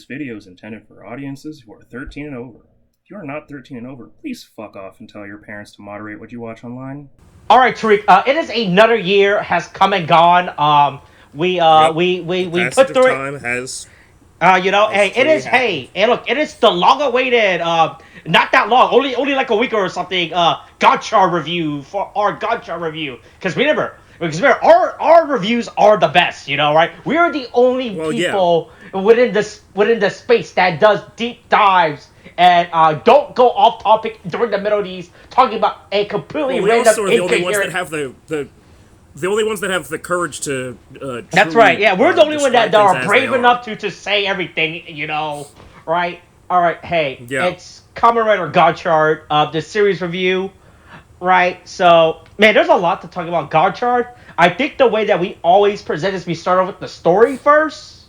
This video is intended for audiences who are 13 and over. If you are not 13 and over, please fuck off and tell your parents to moderate what you watch online. All right, Tariq. It is another year has come and gone. We put through it. Time has. Hey, look, it is the long-awaited. Not that long, only like a week or something. Gotchard review for our Gotchard review. Because remember, our reviews are the best. Right? We are the only people within the space that does deep dives and don't go off topic during the middle of these talking about a completely random. We also are the only ones that have the only ones that have the courage to. That's right. Yeah, we're the only ones that are brave enough to say everything. Right? All right. Hey, it's Kamen Rider Gotchard, the series review. Right. So, man, there's a lot to talk about Gotchard. I think the way that we always present is we start off with the story first,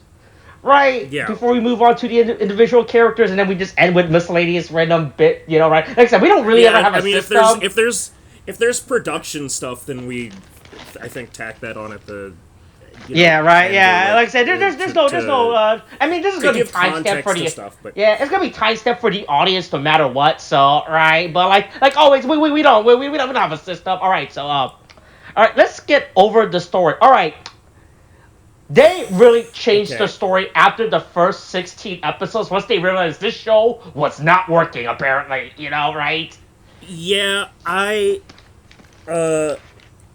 right? Yeah. Before we move on to the individual characters, and then we just end with miscellaneous random bit. Right? Like I said, we don't really ever have a system. If there's production stuff, then we. I think tack that on at the. Right. Yeah, like I said, there's no. I mean, this is gonna be time step for the stuff, but it's gonna be time step for the audience no matter what. So right, but like always, we don't have a system. All right, so all right, let's get over the story. All right, they really changed the story after the first 16 episodes. Once they realized this show was not working, apparently, right? Yeah,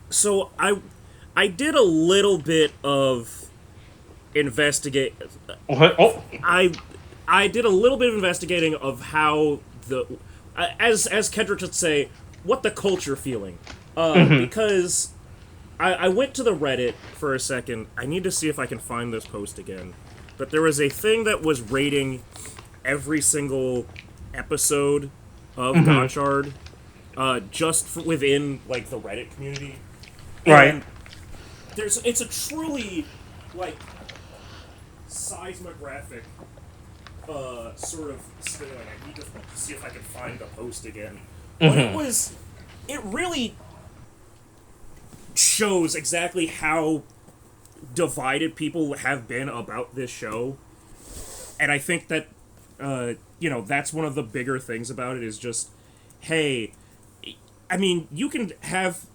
So I did a little bit of investigate. I did a little bit of investigating of how as Kendrick would say, what the culture feeling, because I went to the Reddit for a second. I need to see if I can find this post again, but there was a thing that was rating every single episode of Gotchard, just within like the Reddit community. Right. It's a truly, seismographic, sort of scaling. I need to see if I can find the post again. But it really shows exactly how divided people have been about this show. And I think that, that's one of the bigger things about it is just, hey, I mean, you can have...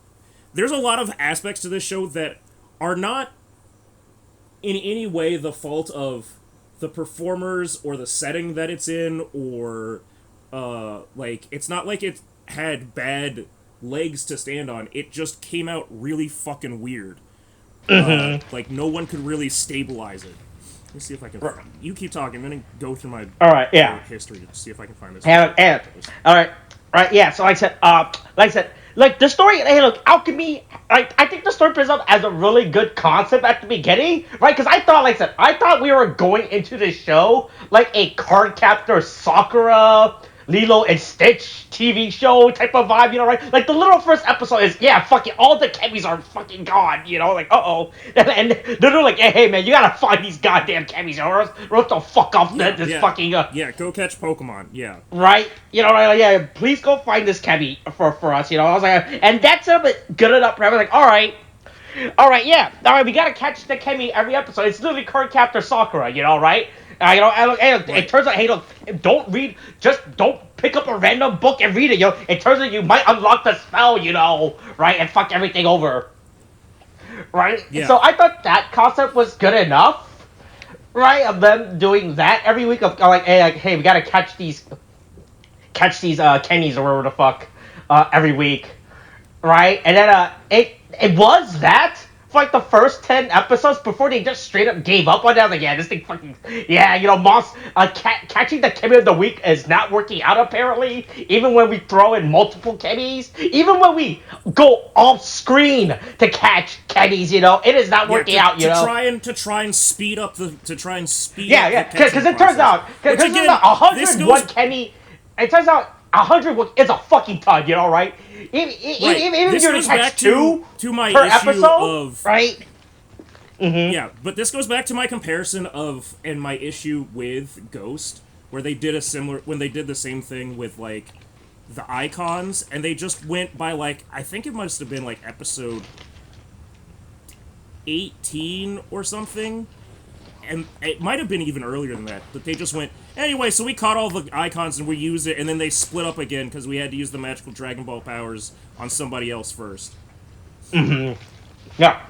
There's a lot of aspects to this show that are not in any way the fault of the performers or the setting that it's in, or it's not like it had bad legs to stand on. It just came out really fucking weird. No one could really stabilize it. Let me see if I can. You keep talking. I'm gonna go through my history to see if I can find this. All right. Yeah. So like I said. Like, the story, hey, look, Alchemy, I think the story presents up as a really good concept at the beginning, right? Because I thought we were going into this show like a Cardcaptor Sakura, Lilo and Stitch TV show type of vibe, right? Like, the little first episode is, fucking, all the Chemys are fucking gone, like, uh-oh. And they're like, hey, man, you gotta find these goddamn Chemys, or else the fuck off this fucking... go catch Pokemon, Right? Please go find this Chemy for us, I was like, and that's a bit good enough, right? I was like, all right, we gotta catch the Chemy every episode. It's literally Cardcaptor Sakura, right? It turns out, hey, look, don't pick up a random book and read it, It turns out you might unlock the spell, right, and fuck everything over, right? Yeah. So I thought that concept was good enough, right, of them doing that every week of, hey, we gotta catch these Chemys or whatever the fuck, every week, right? And then, it was that for the first 10 episodes before they just straight up gave up on it. I was like, this thing fucking... catching the Chemy of the week is not working out, apparently. Even when we throw in multiple Chemys. Even when we go off-screen to catch Chemys, it is not working out, To try and speed up the because it turns out... Because 101 Chemy... It turns out 100 is a fucking ton, right? Even if you're to catch two my per issue episode, right? Yeah, but this goes back to my comparison and my issue with Ghost, where they did the same thing with the icons, and they just went by I think it must have been episode 18 or something, and it might have been even earlier than that, but they just went, anyway, so we caught all the icons and we used it, and then they split up again because we had to use the magical Dragon Ball powers on somebody else first. Yeah.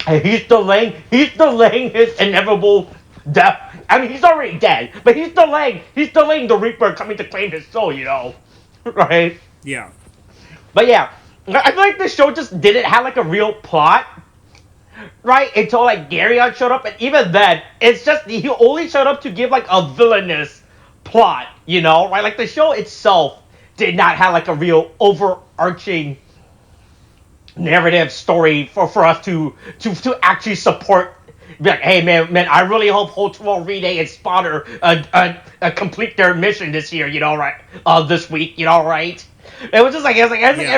And he's delaying his inevitable death. I mean, he's already dead, but he's delaying the Reaper coming to claim his soul, you know? Right? Yeah. But yeah, I feel like the show just didn't have like a real plot, right? Until like Garyon showed up, and even then, it's just he only showed up to give like a villainous plot, you know, right? Like the show itself did not have like a real overarching narrative story for us to actually support. Be like, hey man, I really hope Houtaro, Rinne, and Spotter complete their mission this year, you know, right? This week, you know, right? It was just like, I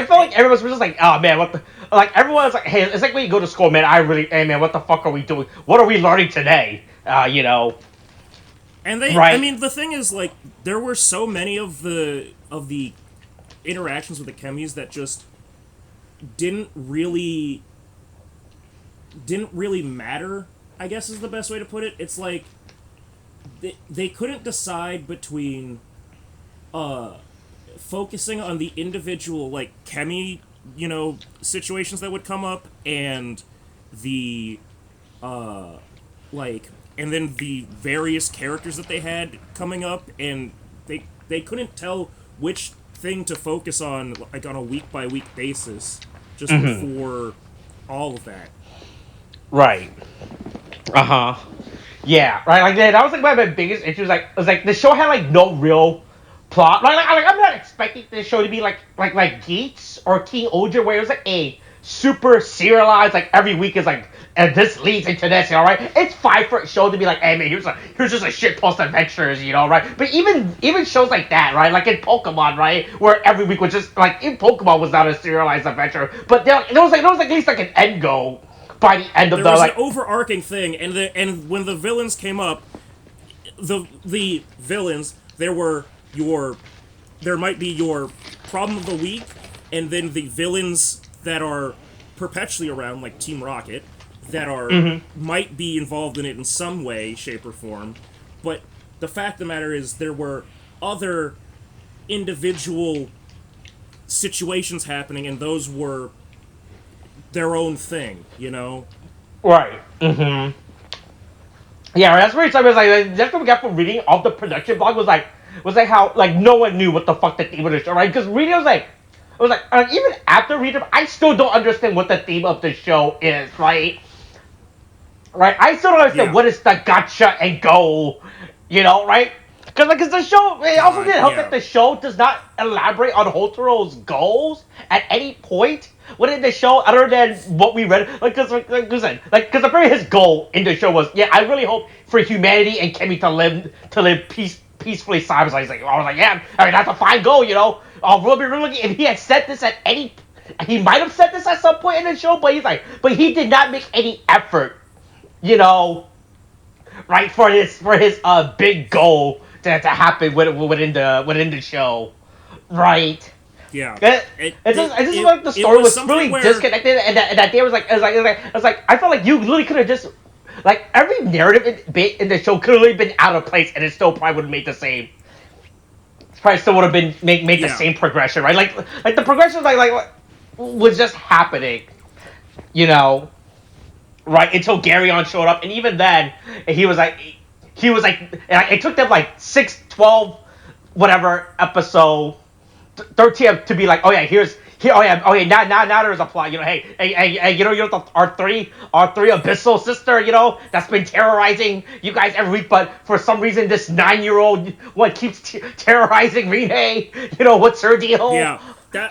felt like everyone was just like, oh man, what the, like everyone was like, hey, it's like when you go to school, man. Hey man, what the fuck are we doing? What are we learning today? You know. And they, right. I mean, the thing is, like, there were so many of the interactions with the Chemys that just didn't really matter, I guess is the best way to put it. It's like they couldn't decide between focusing on the individual, like, Chemy, you know, situations that would come up, and the like, and then the various characters that they had coming up, and they couldn't tell which thing to focus on, like, on a week-by-week basis, just for all of that. Right. Yeah, right. Like that was like one of my biggest issues. Like, it was like the show had like no real plot. Like I'm not expecting the show to be like Geats or King Oja, where it was like a super serialized. Like every week is like, and this leads into this. You know, right? It's fine for a show to be like, hey man, here's just a shit post adventures. You know, right? But even shows like that, right? Like in Pokemon, right, where every week was just like in Pokemon was not a serialized adventure, but there was at least like an end goal. By the end of there was like an overarching thing, and when the villains came up, the villains, there might be your problem of the week, and then the villains that are perpetually around, like Team Rocket, that are might be involved in it in some way, shape, or form. But the fact of the matter is, there were other individual situations happening, and those were their own thing, you know? Right. Yeah, that's where it's like that's what we got from reading off the production blog was like how like no one knew what the fuck the theme of the show, right? Because reading was like even after reading, I still don't understand what the theme of the show is, right? Right? I still don't understand what is the gotcha and goal, you know, right? Because the show, it also didn't help that the show does not elaborate on Hotaro's goals at any point within the show, other than what we read. Because apparently his goal in the show was, I really hope for humanity and Chemy to live peacefully side by side. I was like, yeah, I mean that's a fine goal, you know. Really, if he had said this at any, he might have said this at some point in the show, but but he did not make any effort, you know, right, for his big goal to happen within the show, right? Yeah. It's just like the story was really disconnected, and that day was like, I felt like you literally could have just, like, every narrative bit in the show could have been out of place, and it still probably would have made the same. Probably still would have been made the same progression, right? Like the progression was just happening, you know, right, until Garyon showed up, and even then he was like, it took them like 6, 12, whatever episode 13 to be like, now there's a plot, you know, hey, you know our three abyssal sister, you know, that's been terrorizing you guys every week, but for some reason this 9-year-old one keeps terrorizing Rinne, you know, what's her deal? I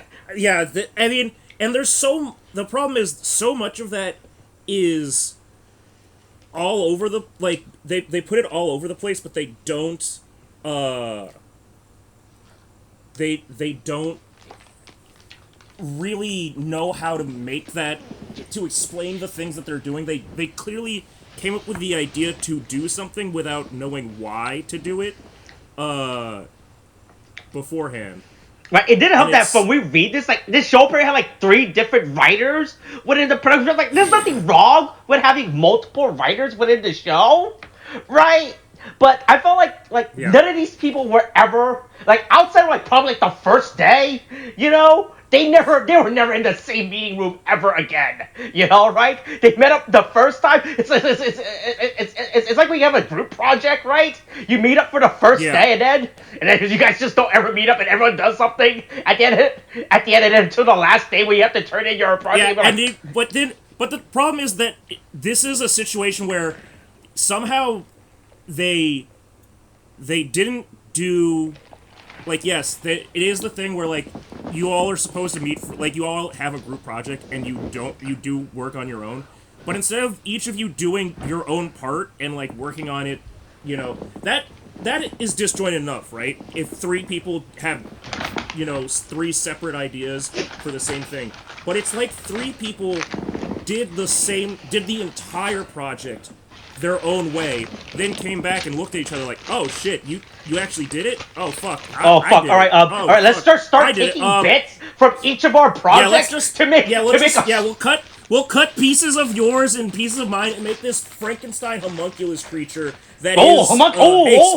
mean, and the problem is so much of that is all over the, like, they put it all over the place, but they don't they don't really know how to make that, to explain the things that they're doing. They clearly came up with the idea to do something without knowing why to do it beforehand. Right, it didn't help And that when we read this, like, this show apparently had, like, 3 different writers within the production. Like, there's nothing wrong with having multiple writers within the show, right? But I felt like none of these people were ever, like, outside of, like, probably, like, the first day, they were never in the same meeting room ever again, right? They met up the first time. It's like when you have a group project, right? You meet up for the first day, and then you guys just don't ever meet up, and everyone does something at the end of it until the last day where you have to turn in your project. Yeah, but the problem is that this is a situation where somehow they didn't do, like, yes, it is the thing where, like, you all are supposed to meet, like, you all have a group project and you do work on your own, but instead of each of you doing your own part and, like, working on it, that is disjointed enough, right? If 3 people have 3 separate ideas for the same thing, but it's like 3 people did the entire project their own way, then came back and looked at each other like, oh shit, you actually did it? Oh fuck. All right, all right, let's start taking bits from each of our projects we'll cut pieces of yours and pieces of mine and make this Frankenstein homunculus creature that homunculus.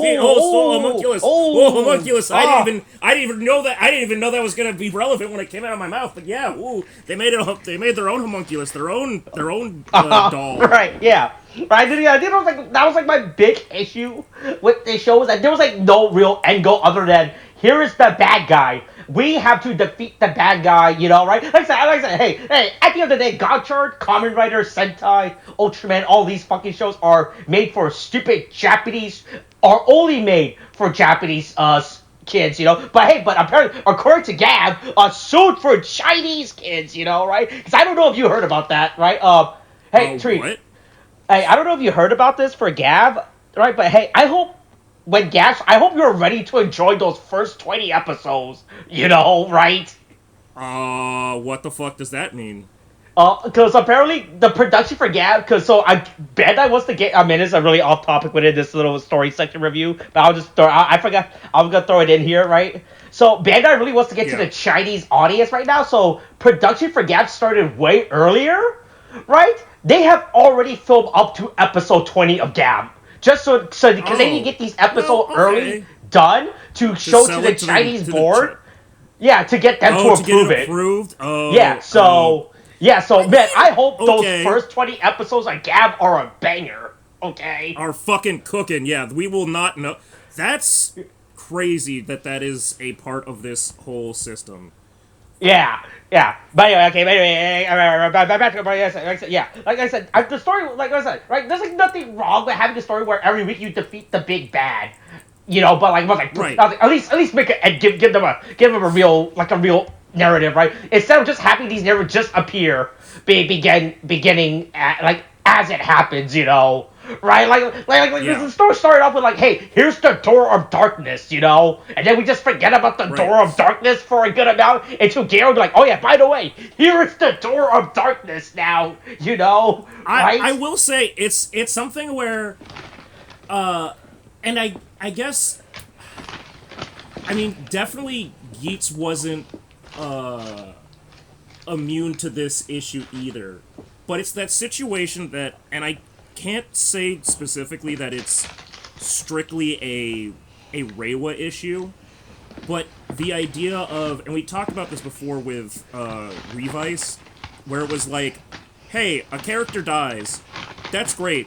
Homunculus. I didn't even know that was gonna be relevant when it came out of my mouth. But yeah, they made their own homunculus, their own doll. Right, yeah. Right, that was like my big issue with this show, was that there was like no real end goal other than, here is the bad guy. We have to defeat the bad guy, right? Like I said, hey, at the end of the day, Gotchard, Kamen Rider, Sentai, Ultraman, all these fucking shows are made for stupid Japanese, are only made for Japanese kids, but apparently, according to Gab, sued for Chinese kids, right? Because I don't know if you heard about that, right? Tariq. What? Hey, I don't know if you heard about this for Gav, right? But hey, I hope you're ready to enjoy those first 20 episodes, right? What the fuck does that mean? Because apparently the production for Gav, Bandai wants to get, it's a really off topic within this little story section review, but I forgot, I'm gonna throw it in here, right? So Bandai really wants to get to the Chinese audience right now, so production for Gav started way earlier, right? They have already filmed up to episode 20 of Gab. Just because they need to get these episodes early done to show to the Chinese board. To get them to approve it. Man, I hope those first 20 episodes of Gab are a banger. Okay? Are fucking cooking, yeah. We will not know. That's crazy that is a part of this whole system. Yeah. But anyway, like I said, the story, like I said, right, there's like nothing wrong with having a story where every week you defeat the big bad, but right. At least make it and give them a real narrative, right? Instead of just having these narratives just appear, beginning at, as it happens, right? The story started off with hey, here's the door of darkness, and then we just forget about the door of darkness for a good amount until Garo would be like, oh yeah, by the way, here is the door of darkness now, right? I will say it's something where, and I guess, definitely Yeats wasn't immune to this issue either, but it's that situation that, and I can't say specifically that it's strictly a Reiwa issue, but the idea of, and we talked about this before with Revice, where it was like, hey, a character dies, that's great,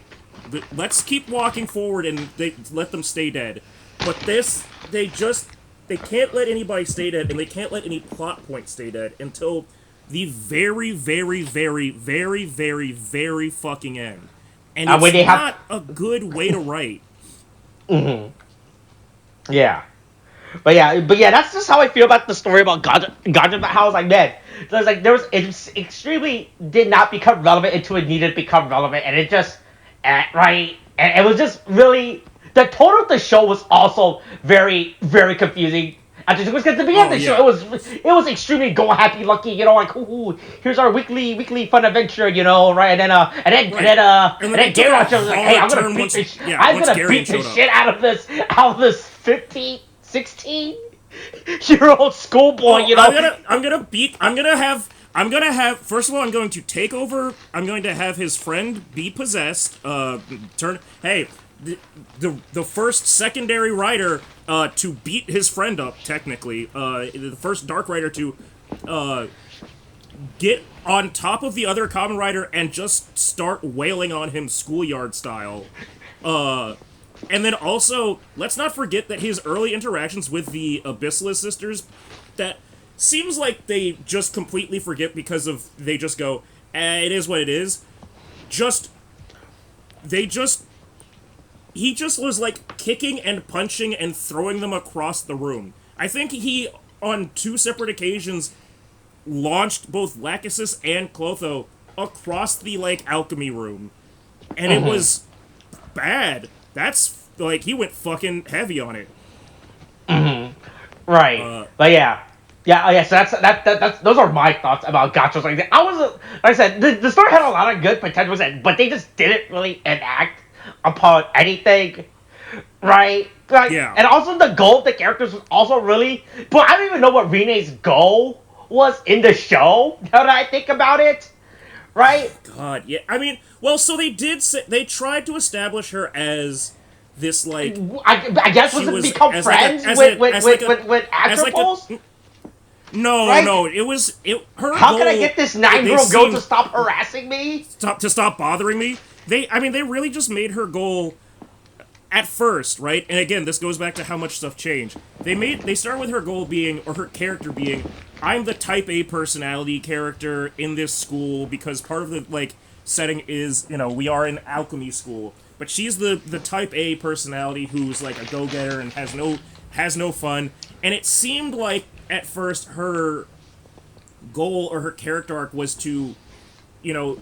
let's keep walking forward and let them stay dead. But this, they can't let anybody stay dead, and they can't let any plot point stay dead until the very, very, very, very, very, very fucking end. And it's not a good way to write. Mm-hmm. Yeah. But that's just how I feel about the story about Gotchard. How I was like, man, it extremely did not become relevant until it needed to become relevant, and it just, right, and it was just really, the tone of the show was also very, very confusing. Because at the beginning of the show, it was extremely go happy lucky, ooh, here's our weekly fun adventure, right? And then Garo was like, hey, I'm gonna beat the shit out of this 16 Your old schoolboy, you know. I'm gonna have. First of all, I'm going to take over. I'm going to have his friend be possessed. Hey, the first secondary rider to beat his friend up. Technically, the first Dark Rider to get on top of the other Kamen Rider and just start wailing on him schoolyard style. And then also, let's not forget that his early interactions with the Abyssal sisters, that seems like they just completely forget because of, they just go, it is what it is. He just was like kicking and punching and throwing them across the room. I think he, on 2 separate occasions, launched both Lachesis and Clotho across the, like, alchemy room. And it was bad. That's, like, he went fucking heavy on it. Right. But yeah. Yeah, so that's those are my thoughts about Gotchard. Like I said, the story had a lot of good potential, but they just didn't really enact upon anything, right? Like, Yeah. And also the goal of the characters was also really, but I don't even know what Rinne's goal was in the show. Now that I think about it, right? God, yeah. I mean, well, so they tried to establish her as this, like, I guess was it become friends with Atropos? No, it was her. How goal, can I get this 9-year-old girl to stop harassing me? Stop bothering me? They really just made her goal at first, right? And again, this goes back to how much stuff changed. They started with her goal being, or her character being, I'm the type A personality character in this school because part of the, like, setting is, we are an alchemy school. But she's the type A personality who's like a go-getter and has no fun. And it seemed like at first her goal or her character arc was to,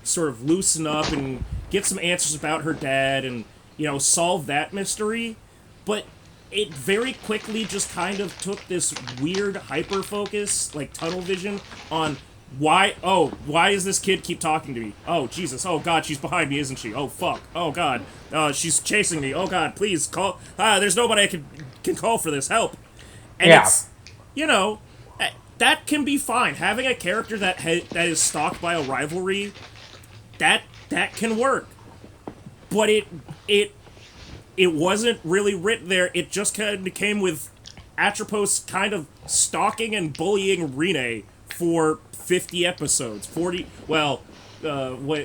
sort of loosen up and get some answers about her dad and, solve that mystery. But it very quickly just kind of took this weird hyper-focus, like tunnel vision, on why does this kid keep talking to me? Oh, Jesus. Oh, God, she's behind me, isn't she? Oh, fuck. Oh, God. She's chasing me. Oh, God, please, call. There's nobody I can call for this. Help. And it's, that can be fine. Having a character that is stalked by a rivalry, that can work. But it wasn't really written there. It just kind of came with Atropos kind of stalking and bullying Rinne for 50 episodes. 40, well,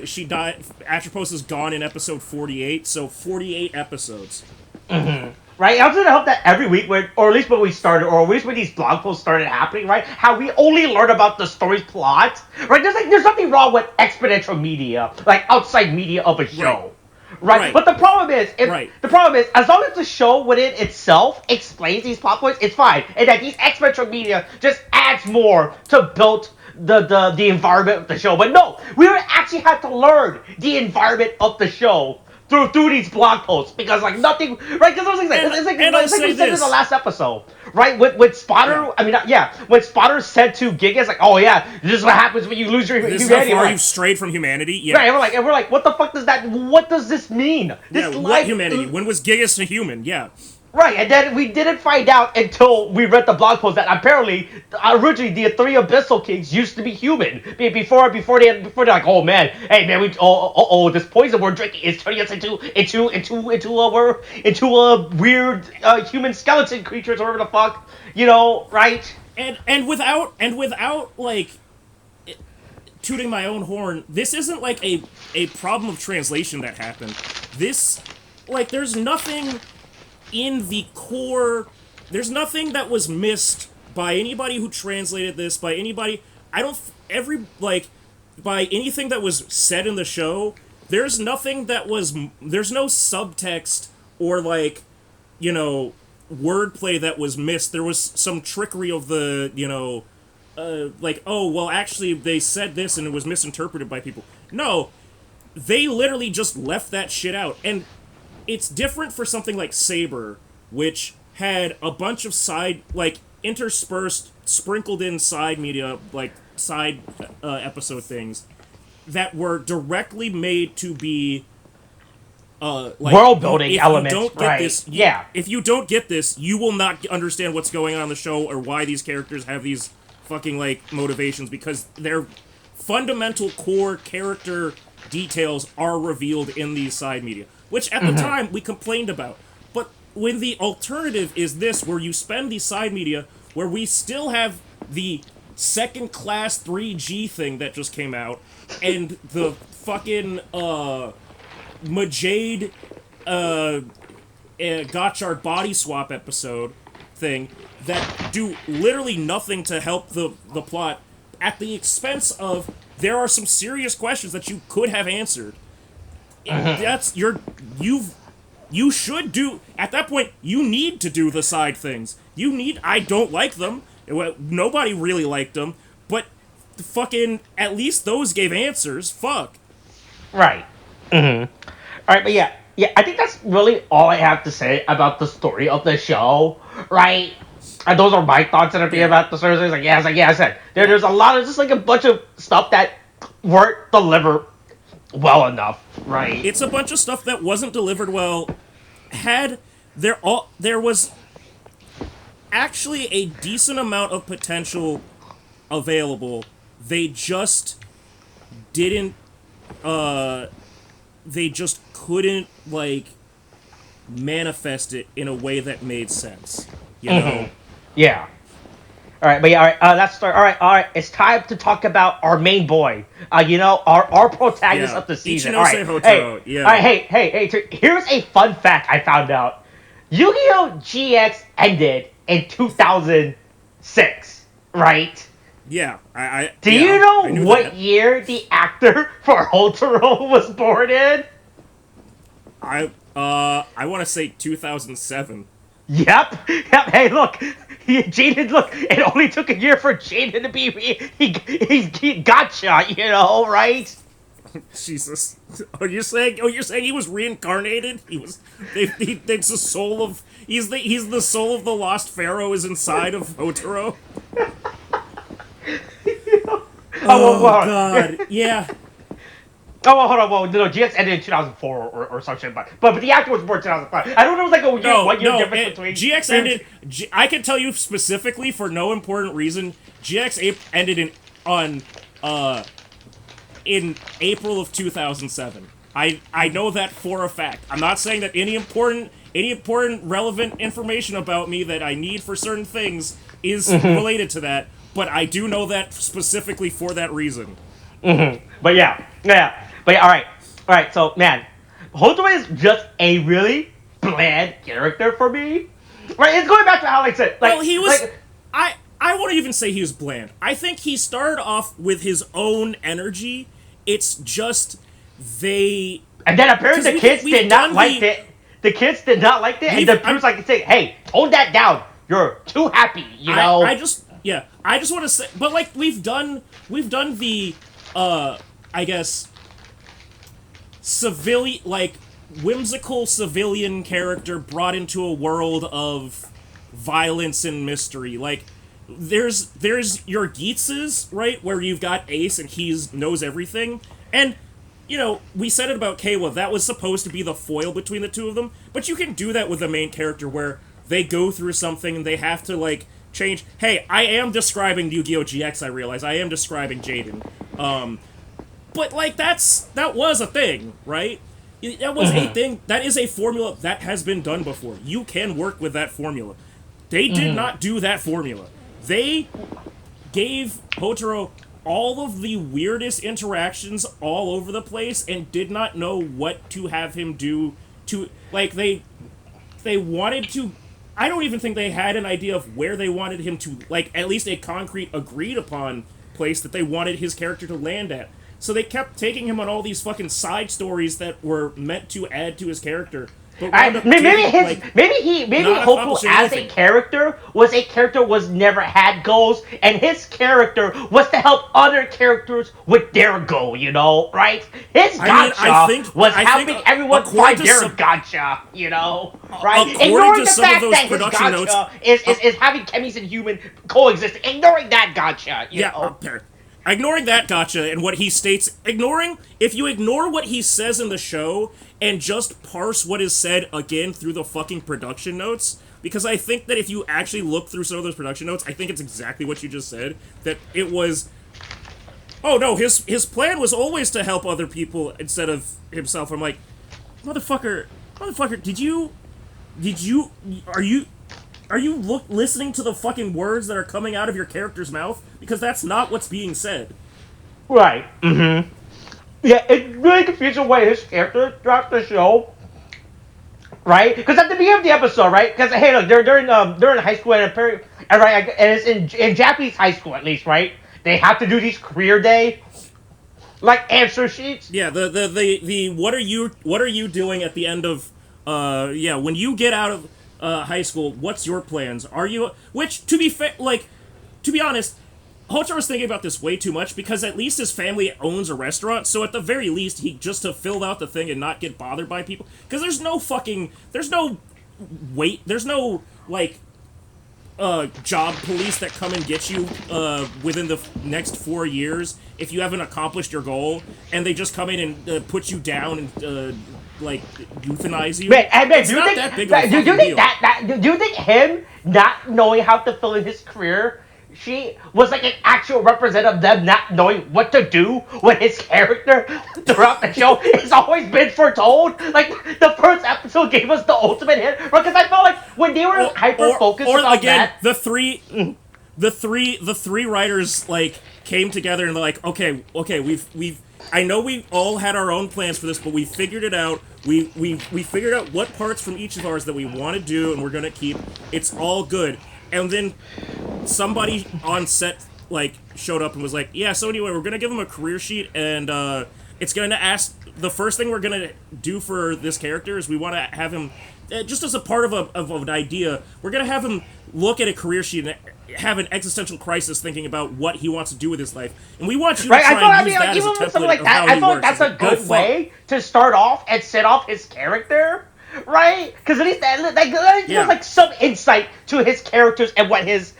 she died, Atropos is gone in episode 48, so 48 episodes. Right, I was gonna hope that every week, or at least when we started, or at least when these blog posts started happening, right, how we only learn about the story's plot, right? There's nothing wrong with exponential media, like outside media of a show. Right. But the problem is, as long as the show within itself explains these plot points, it's fine. And that these exponential media just adds more to build the environment of the show. But no, we actually had to learn the environment of the show through these blog posts because like nothing, right? Because it's like we said in the last episode, right? With Spotter, when Spotter said to Gigas, like, oh yeah, this is what happens when you lose your humanity. This is how far you've strayed from humanity. Yeah. Right, and we're like, what the fuck does that? What does this mean? What humanity? When was Gigas a human? Yeah. Right, and then we didn't find out until we read the blog post that apparently, originally the 3 Abyssal Kings used to be human. Before they're like, oh man, hey man, this poison we're drinking is turning us into weird human skeleton creatures or whatever the fuck, right? And without like tooting my own horn, this isn't like a problem of translation that happened. This, like, there's nothing in the core, there's nothing that was missed by anybody who translated this, by anybody, by anything that was said in the show, there's nothing that was, there's no subtext or, like, wordplay that was missed. There was some trickery of the, like, oh, well, actually, they said this and it was misinterpreted by people. No, they literally just left that shit out, and it's different for something like Saber, which had a bunch of side, like, interspersed, sprinkled in side media, like, side episode things that were directly made to be world building elements. You don't get right? this, if you don't get this, you will not understand what's going on in the show or why these characters have these fucking like motivations, because their fundamental core character details are revealed in these side media, which at the time we complained about. But when the alternative is this, where you spend these side media, where we still have the second class 3G thing that just came out, and the fucking Majade Gotchard body swap episode thing that do literally nothing to help the plot, at the expense of there are some serious questions that you could have answered. You should do, at that point, you need to do the side things. I don't like them. Nobody really liked them, but fucking at least those gave answers. Fuck. Right. All right, but yeah, I think that's really all I have to say about the story of the show, right? And those are my thoughts and opinion about the story. It's like, I said, there's a lot of just like a bunch of stuff that weren't delivered well enough, right? It's a bunch of stuff that wasn't delivered well. There was actually a decent amount of potential available. They just didn't. They just couldn't like manifest it in a way that made sense. You know. Yeah. All right, but yeah, all right. Let's start. All right. It's time to talk about our main boy. Our protagonist of the season. All right. Houtaro, All right. Hey. Here's a fun fact I found out. Yu-Gi-Oh! GX ended in 2006, right? Yeah. Do you know what year the actor for Houtaro was born in? I want to say 2007. Yep. Hey, look. It only took a year for Jaden to be he got shot, right? Jesus. You're saying he was reincarnated? He's the soul of he's the soul of the lost pharaoh is inside of Houtaro? God. Yeah. Oh, well, hold on. Well, no, GX ended in 2004 or some shit, but the actor was born in 2005. I don't know, it was like a one year difference between... GX ended... I can tell you specifically, for no important reason, GX ended in April of 2007. I know that for a fact. I'm not saying that any important relevant information about me that I need for certain things is related to that, but I do know that specifically for that reason. But yeah. But yeah, all right. So man, Houtaro is just a really bland character for me. Right? It's going back to how I said. Well, he was. I won't even say he was bland. I think he started off with his own energy. It's just they. And then apparently the kids did not like it. The kids did not like it, and the parents like to say, "Hey, tone that down. You're too happy." I just want to say, but like we've done the I guess whimsical civilian character brought into a world of violence and mystery. Like there's your Geetzes, right, where you've got Ace and he knows everything, and we said it about Kawa, that was supposed to be the foil between the two of them, but you can do that with the main character where they go through something and they have to like change. Hey, I am describing Yu-Gi-Oh! GX, I realize. I am describing Jaden. But, like, that was a thing, right? That was a thing. That is a formula that has been done before. You can work with that formula. They did not do that formula. They gave Houtaro all of the weirdest interactions all over the place and did not know what to have him do to... Like, they wanted to... I don't even think they had an idea of where they wanted him to... Like, at least a concrete, agreed-upon place that they wanted his character to land at. So they kept taking him on all these fucking side stories that were meant to add to his character. Maybe Houtaro as a character was never had goals, and his character was to help other characters with their goal, right? His gotcha was helping everyone find their gotcha, right? Ignoring the fact that his gotcha is having Chemies and human coexist, ignoring that gotcha, Yeah, ignoring that gotcha and what he states, if you ignore what he says in the show and just parse what is said again through the fucking production notes, because I think that if you actually look through some of those production notes, I think it's exactly what you just said, that it was, oh no, his plan was always to help other people instead of himself. I'm like, motherfucker, are you listening to the fucking words that are coming out of your character's mouth? Because that's not what's being said. Right. Mm-hmm. Yeah, it really confusing the way his character throughout the show. Right? Because at the beginning of the episode, right? Because hey, look, they're in high school and it's in Japanese high school at least, right? They have to do these career day like answer sheets. Yeah, the what are you doing at the end of when you get out of high school, what's your plans? Are you, which to be honest, Hotaro's thinking about this way too much, because at least his family owns a restaurant, so at the very least, he just to fill out the thing and not get bothered by people. Because there's no job police that come and get you within the next 4 years if you haven't accomplished your goal, and they just come in and put you down and euthanize you. It's not that big of a fucking deal. Do you think him not knowing how to fill in his career, she was like an actual representative of them not knowing what to do when his character throughout the show has always been foretold? Like, the first episode gave us the ultimate hint, because I felt like when they were hyper-focused on again, that... the three writers, came together and they're like, okay, I know we all had our own plans for this, but we figured it out. We figured out what parts from each of ours that we want to do and we're gonna keep. It's all good. And then somebody on set showed up and was like, yeah, so anyway, we're gonna give him a career sheet, and it's gonna ask, the first thing we're gonna do for this character is we want to have him, just as a part of an idea, we're gonna have him look at a career sheet and have an existential crisis thinking about what he wants to do with his life. And we want you to try and use that as a template of how he works. I feel like that's a good way to start off and set off his character. Right? Because at least there's some insight to his characters and what his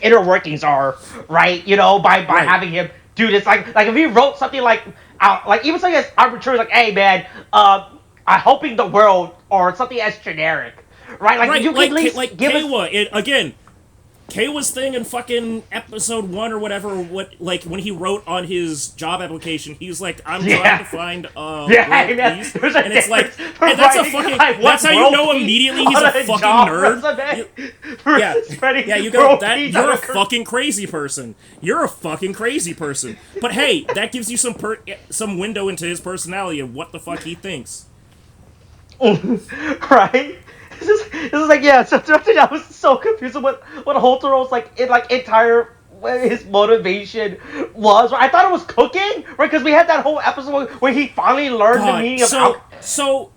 inner workings are, right? You know, by having him do this, like if he wrote something even something as arbitrary, like, hey man, I'm helping the world, or something as generic, right? You can at least give us... again. Keiwa's thing in fucking episode 1 or whatever, when he wrote on his job application, he's like, I'm trying to find world peace. And it's like, and that's how you know immediately he's a fucking nerd. You go, you're a fucking crazy person. You're a fucking crazy person. But hey, that gives you some window into his personality and what the fuck he thinks. Right? This is like, yeah, so I was so confused with what Hotaro's entire his motivation was. I thought it was cooking, right? Because we had that whole episode where he finally learned the meaning of So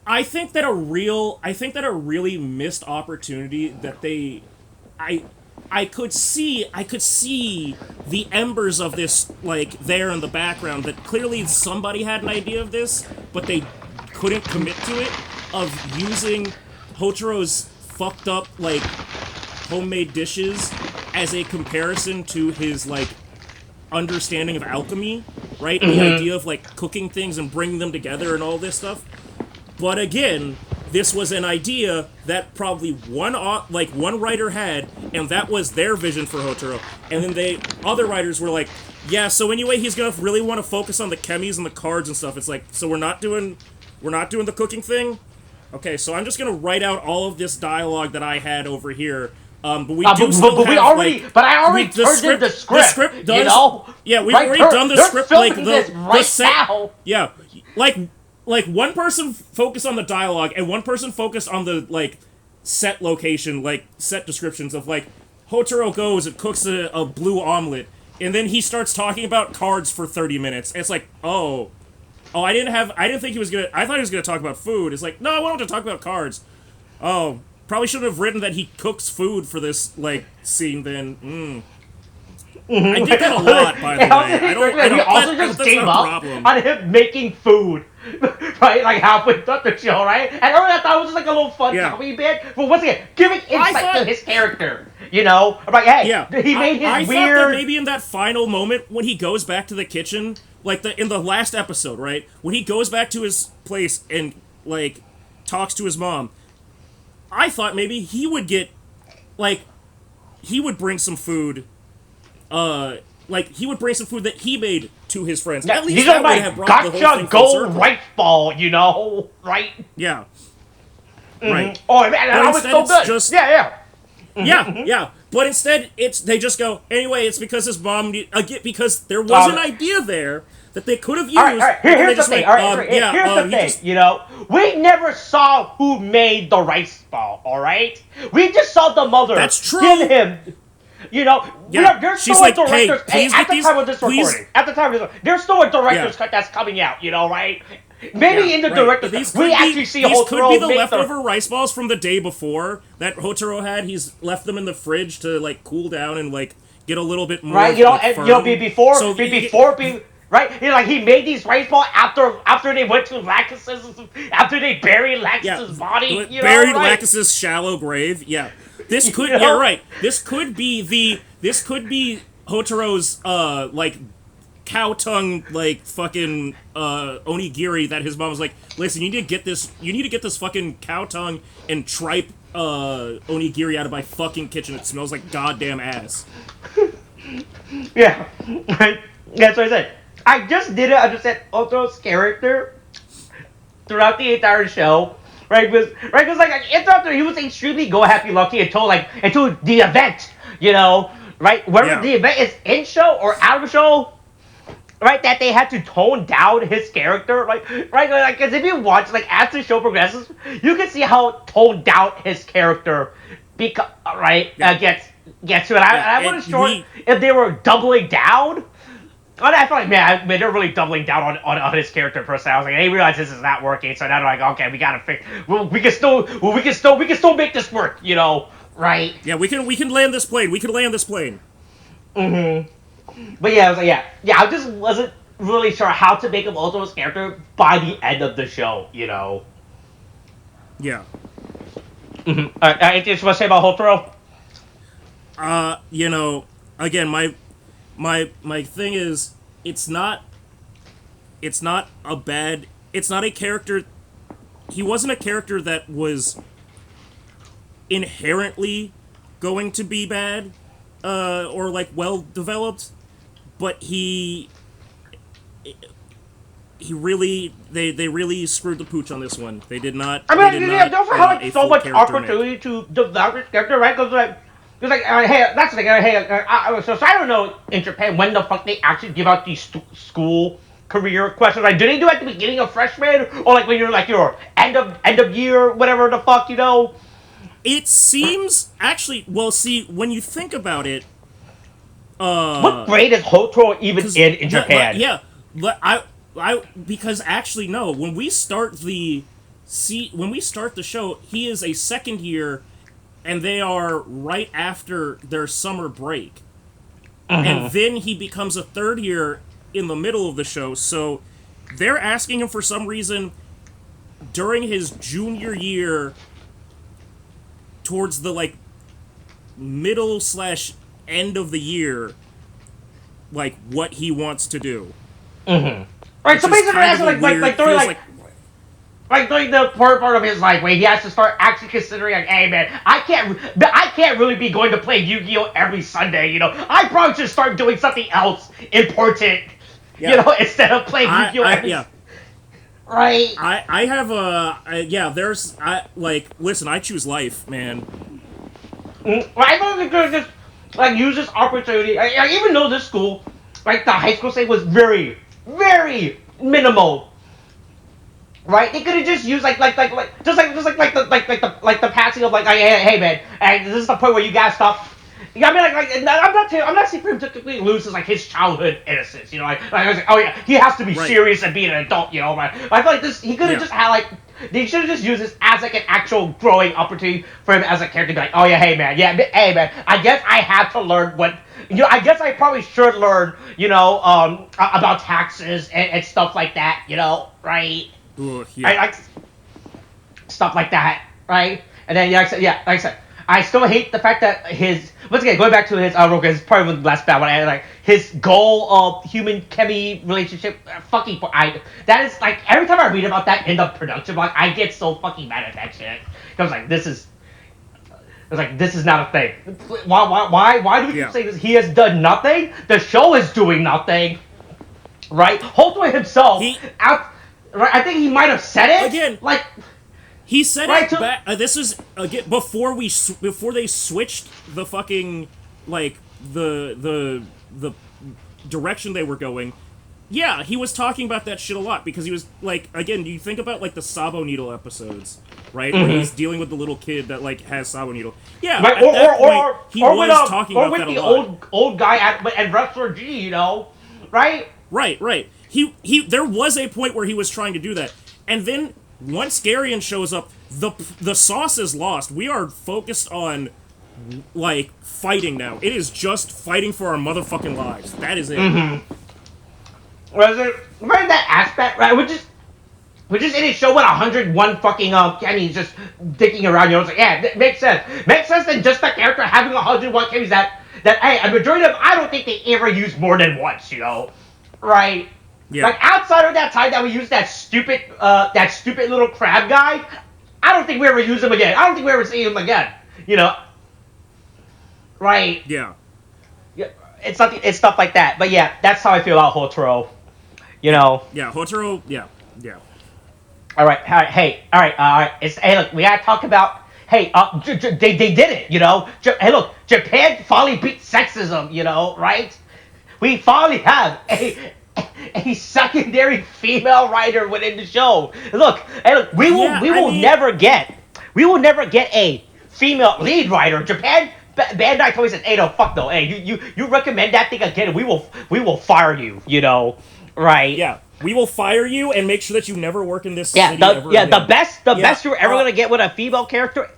I think that a really missed opportunity that I could see the embers of this there in the background, that clearly somebody had an idea of this, but they couldn't commit to it, of using Hotaro's fucked up, homemade dishes as a comparison to his, understanding of alchemy, right? Mm-hmm. The idea of, cooking things and bringing them together and all this stuff. But again, this was an idea that probably one writer had, and that was their vision for Houtaro. And then other writers were like, yeah, so anyway, he's gonna really want to focus on the chemies and the cards and stuff. It's like, so we're not doing the cooking thing? Okay, so I'm just gonna write out all of this dialogue that I had over here. But we do still have, I already turned in the script. The script does, you know? Yeah, we've already done the script. The set. Now. Yeah, one person focused on the dialogue and one person focused on the set location, set descriptions of Houtaro goes and cooks a blue omelet, and then he starts talking about cards for 30 minutes. And it's like, oh, I didn't think he was gonna. I thought he was gonna talk about food. It's like, no, I wanted to talk about cards. Oh, probably should have written that he cooks food for this scene. Then, I did that a lot, by the way. We also just gave up on him making food, right? Halfway through the show, right? And I thought it was just a little fun comedy bit. But once again, giving insight to his character. You know, I'm like, hey, Yeah, he made his I weird. thought that maybe in that final moment when he goes back to the kitchen, like in the last episode, right, when he goes back to his place and like talks to his mom, I thought maybe he would get, like, he would bring some food, he would bring some food that he made to his friends. Yeah, At least these that are would my have brought the whole gotcha thing full gold circle. rice ball, you know, right? Yeah. Mm-hmm. Right. Oh man, But that was instead so it's good. just- Yeah. Yeah. But instead, they just go, anyway, it's because his mom, because there was an idea there that they could have used. All right. Here's the thing. Here's the thing. Just, you know, we never saw who made the rice ball. All right, we just saw the mother. That's true. Give him. You know, Yeah. there's She's still like, a director's. hey, please at get the these- time of this please- recording, at the time of this, there's still a director's Yeah. cut that's coming out. You know, right? Maybe in the director's These cut, we could be- actually see these could Houtaro be the make leftover rice balls from the day before that Houtaro had. He's left them in the fridge to like cool down and like get a little bit more. right. You know, like, and firm. you know, before. Right, you know, like he made these rice balls after they went to Lacus's, after they buried Lacus's body. You buried know, right? Lacus's shallow grave. Yeah, this could. You know? Yeah, right. This could be Hotaro's like cow tongue like fucking onigiri that his mom was like, listen, you need to get this fucking cow tongue and tripe onigiri out of my fucking kitchen. It smells like goddamn ass. Yeah, right. That's what I said. I just didn't understand Oto's character throughout the entire show, right? Because like interrupted, he was extremely go-happy-lucky until the event, you know, right? Whether the event is in show or out of show, right? That they had to tone down his character, right? Like, because if you watch, like, as the show progresses, you can see how toned down his character gets to it. I wasn't sure if they were doubling down. I feel like, man, they're really doubling down on his character per se. I was like, hey, realize this is not working, so now they're like, okay, we gotta fix. We can still make this work, you know, right? Yeah, we can land this plane. We can land this plane. Mm-hmm. But yeah, I was like, yeah, I just wasn't really sure how to make him Ultimate's character by the end of the show, you know. Yeah. Mm-hmm. Anything you want to say about Houtaro? You know, again, my thing is, it's not a character. He wasn't a character that was inherently going to be bad, or like well developed, but they really screwed the pooch on this one. They did not. I mean, they also had like so much opportunity to develop his character, right? Because hey, that's the thing. So I don't know in Japan when the fuck they actually give out these school career questions. Like, do they do it at the beginning of freshman, or like when you're like your end of year, whatever the fuck, you know? It seems actually. Well, see, when you think about it, what grade is Houtaro even in Japan? Because actually no. When we start the show, he is a second year. And they are right after their summer break. Mm-hmm. And then he becomes a third year in the middle of the show. So they're asking him for some reason during his junior year towards the like middle/end of the year, like what he wants to do. Mm-hmm. Right, so basically they're asking like during the part of his life where he has to start actually considering, like, hey man, I can't really be going to play Yu-Gi-Oh every Sunday, you know. I probably should start doing something else important, you know, instead of playing Yu-Gi-Oh every. Right. I have listen, I choose life, man. I thought they could just like use this opportunity. Even though this school, like the high school setting was very, very minimal. Right, they could have just used the passing of like, hey man, and this is the point where you guys stop. I mean, I'm not saying for him to completely lose his childhood innocence, you know, I was like, oh yeah, he has to be serious and be an adult, you know, right? I feel like this, he could have just had they should have just used this as like an actual growing opportunity for him as a character to be like, oh yeah, hey man, I guess I have to learn what. You know, I guess I probably should learn, you know, about taxes and stuff like that, you know, right? Ooh, yeah. Stuff like that, right? And then, like I said, I still hate the fact that once again going back to his his part of the last battle, like his goal of human Chemy relationship, that is like every time I read about that in the production block, I get so fucking mad at that shit. Because like this is not a thing. Why do we keep saying this? He has done nothing. The show is doing nothing. Right? Holtway himself right? I think he might have said it again. Like he said right, it back. This was again before they switched the fucking like the direction they were going. Yeah, he was talking about that shit a lot because he was like, again, you think about like the Sabo Needle episodes, right? Where he's dealing with the little kid that like has Sabo Needle. Yeah, right, he was talking about that a lot. Or with the old guy at Wrestler G, you know, right? Right. He there was a point where he was trying to do that. And then once Garion shows up, the sauce is lost. We are focused on like fighting now. It is just fighting for our motherfucking lives. That is it. Remember that aspect, right? Which is in his show with 101 fucking Chemies just dicking around, you know, it's like, yeah, it makes sense. Makes sense than just the character having 101 Chemies that hey, a majority of them I don't think they ever use more than once, you know. Right? Yeah. Like outside of that time that we used that stupid little crab guy, I don't think we ever use him again. I don't think we ever see him again. You know? Right? Yeah. Yeah. It's stuff like that. But yeah, that's how I feel about Houtaro. You know? Yeah, Houtaro, yeah. Alright, hey, alright. Hey, look, we gotta talk about hey, they did it, you know? Hey, look, Japan finally beat sexism, you know, right? We finally have a secondary female writer within the show. Look, we will never get a female lead writer. Japan Bandai Toei says, "Hey, no, fuck no. Hey, you recommend that thing again? We will fire you. You know, right? Yeah, we will fire you and make sure that you never work in this city ever again. The best you're ever gonna get with a female character."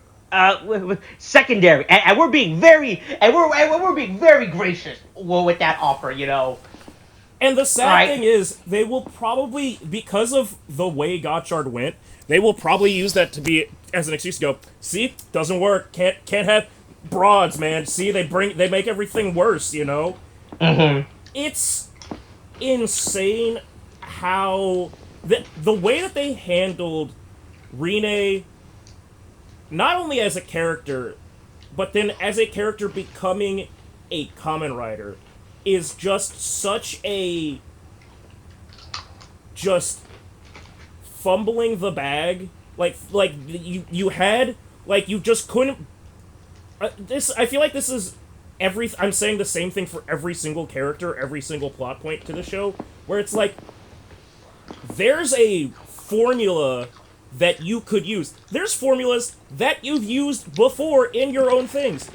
With secondary, and we're being very, we're being very gracious with that offer, you know. And the sad thing is, they will probably, because of the way Gotchard went, they will probably use that to be as an excuse to go, see, doesn't work, can't have broads, man. See, they make everything worse, you know. It's insane how the way that they handled Rinne. Not only as a character, but then as a character becoming a Kamen Rider, is just such a... just fumbling the bag. Like you had... Like, you just couldn't... I feel like this is... I'm saying the same thing for every single character, every single plot point to the show, where it's like... There's a formula that you could use. There's formulas that you've used before in your own things.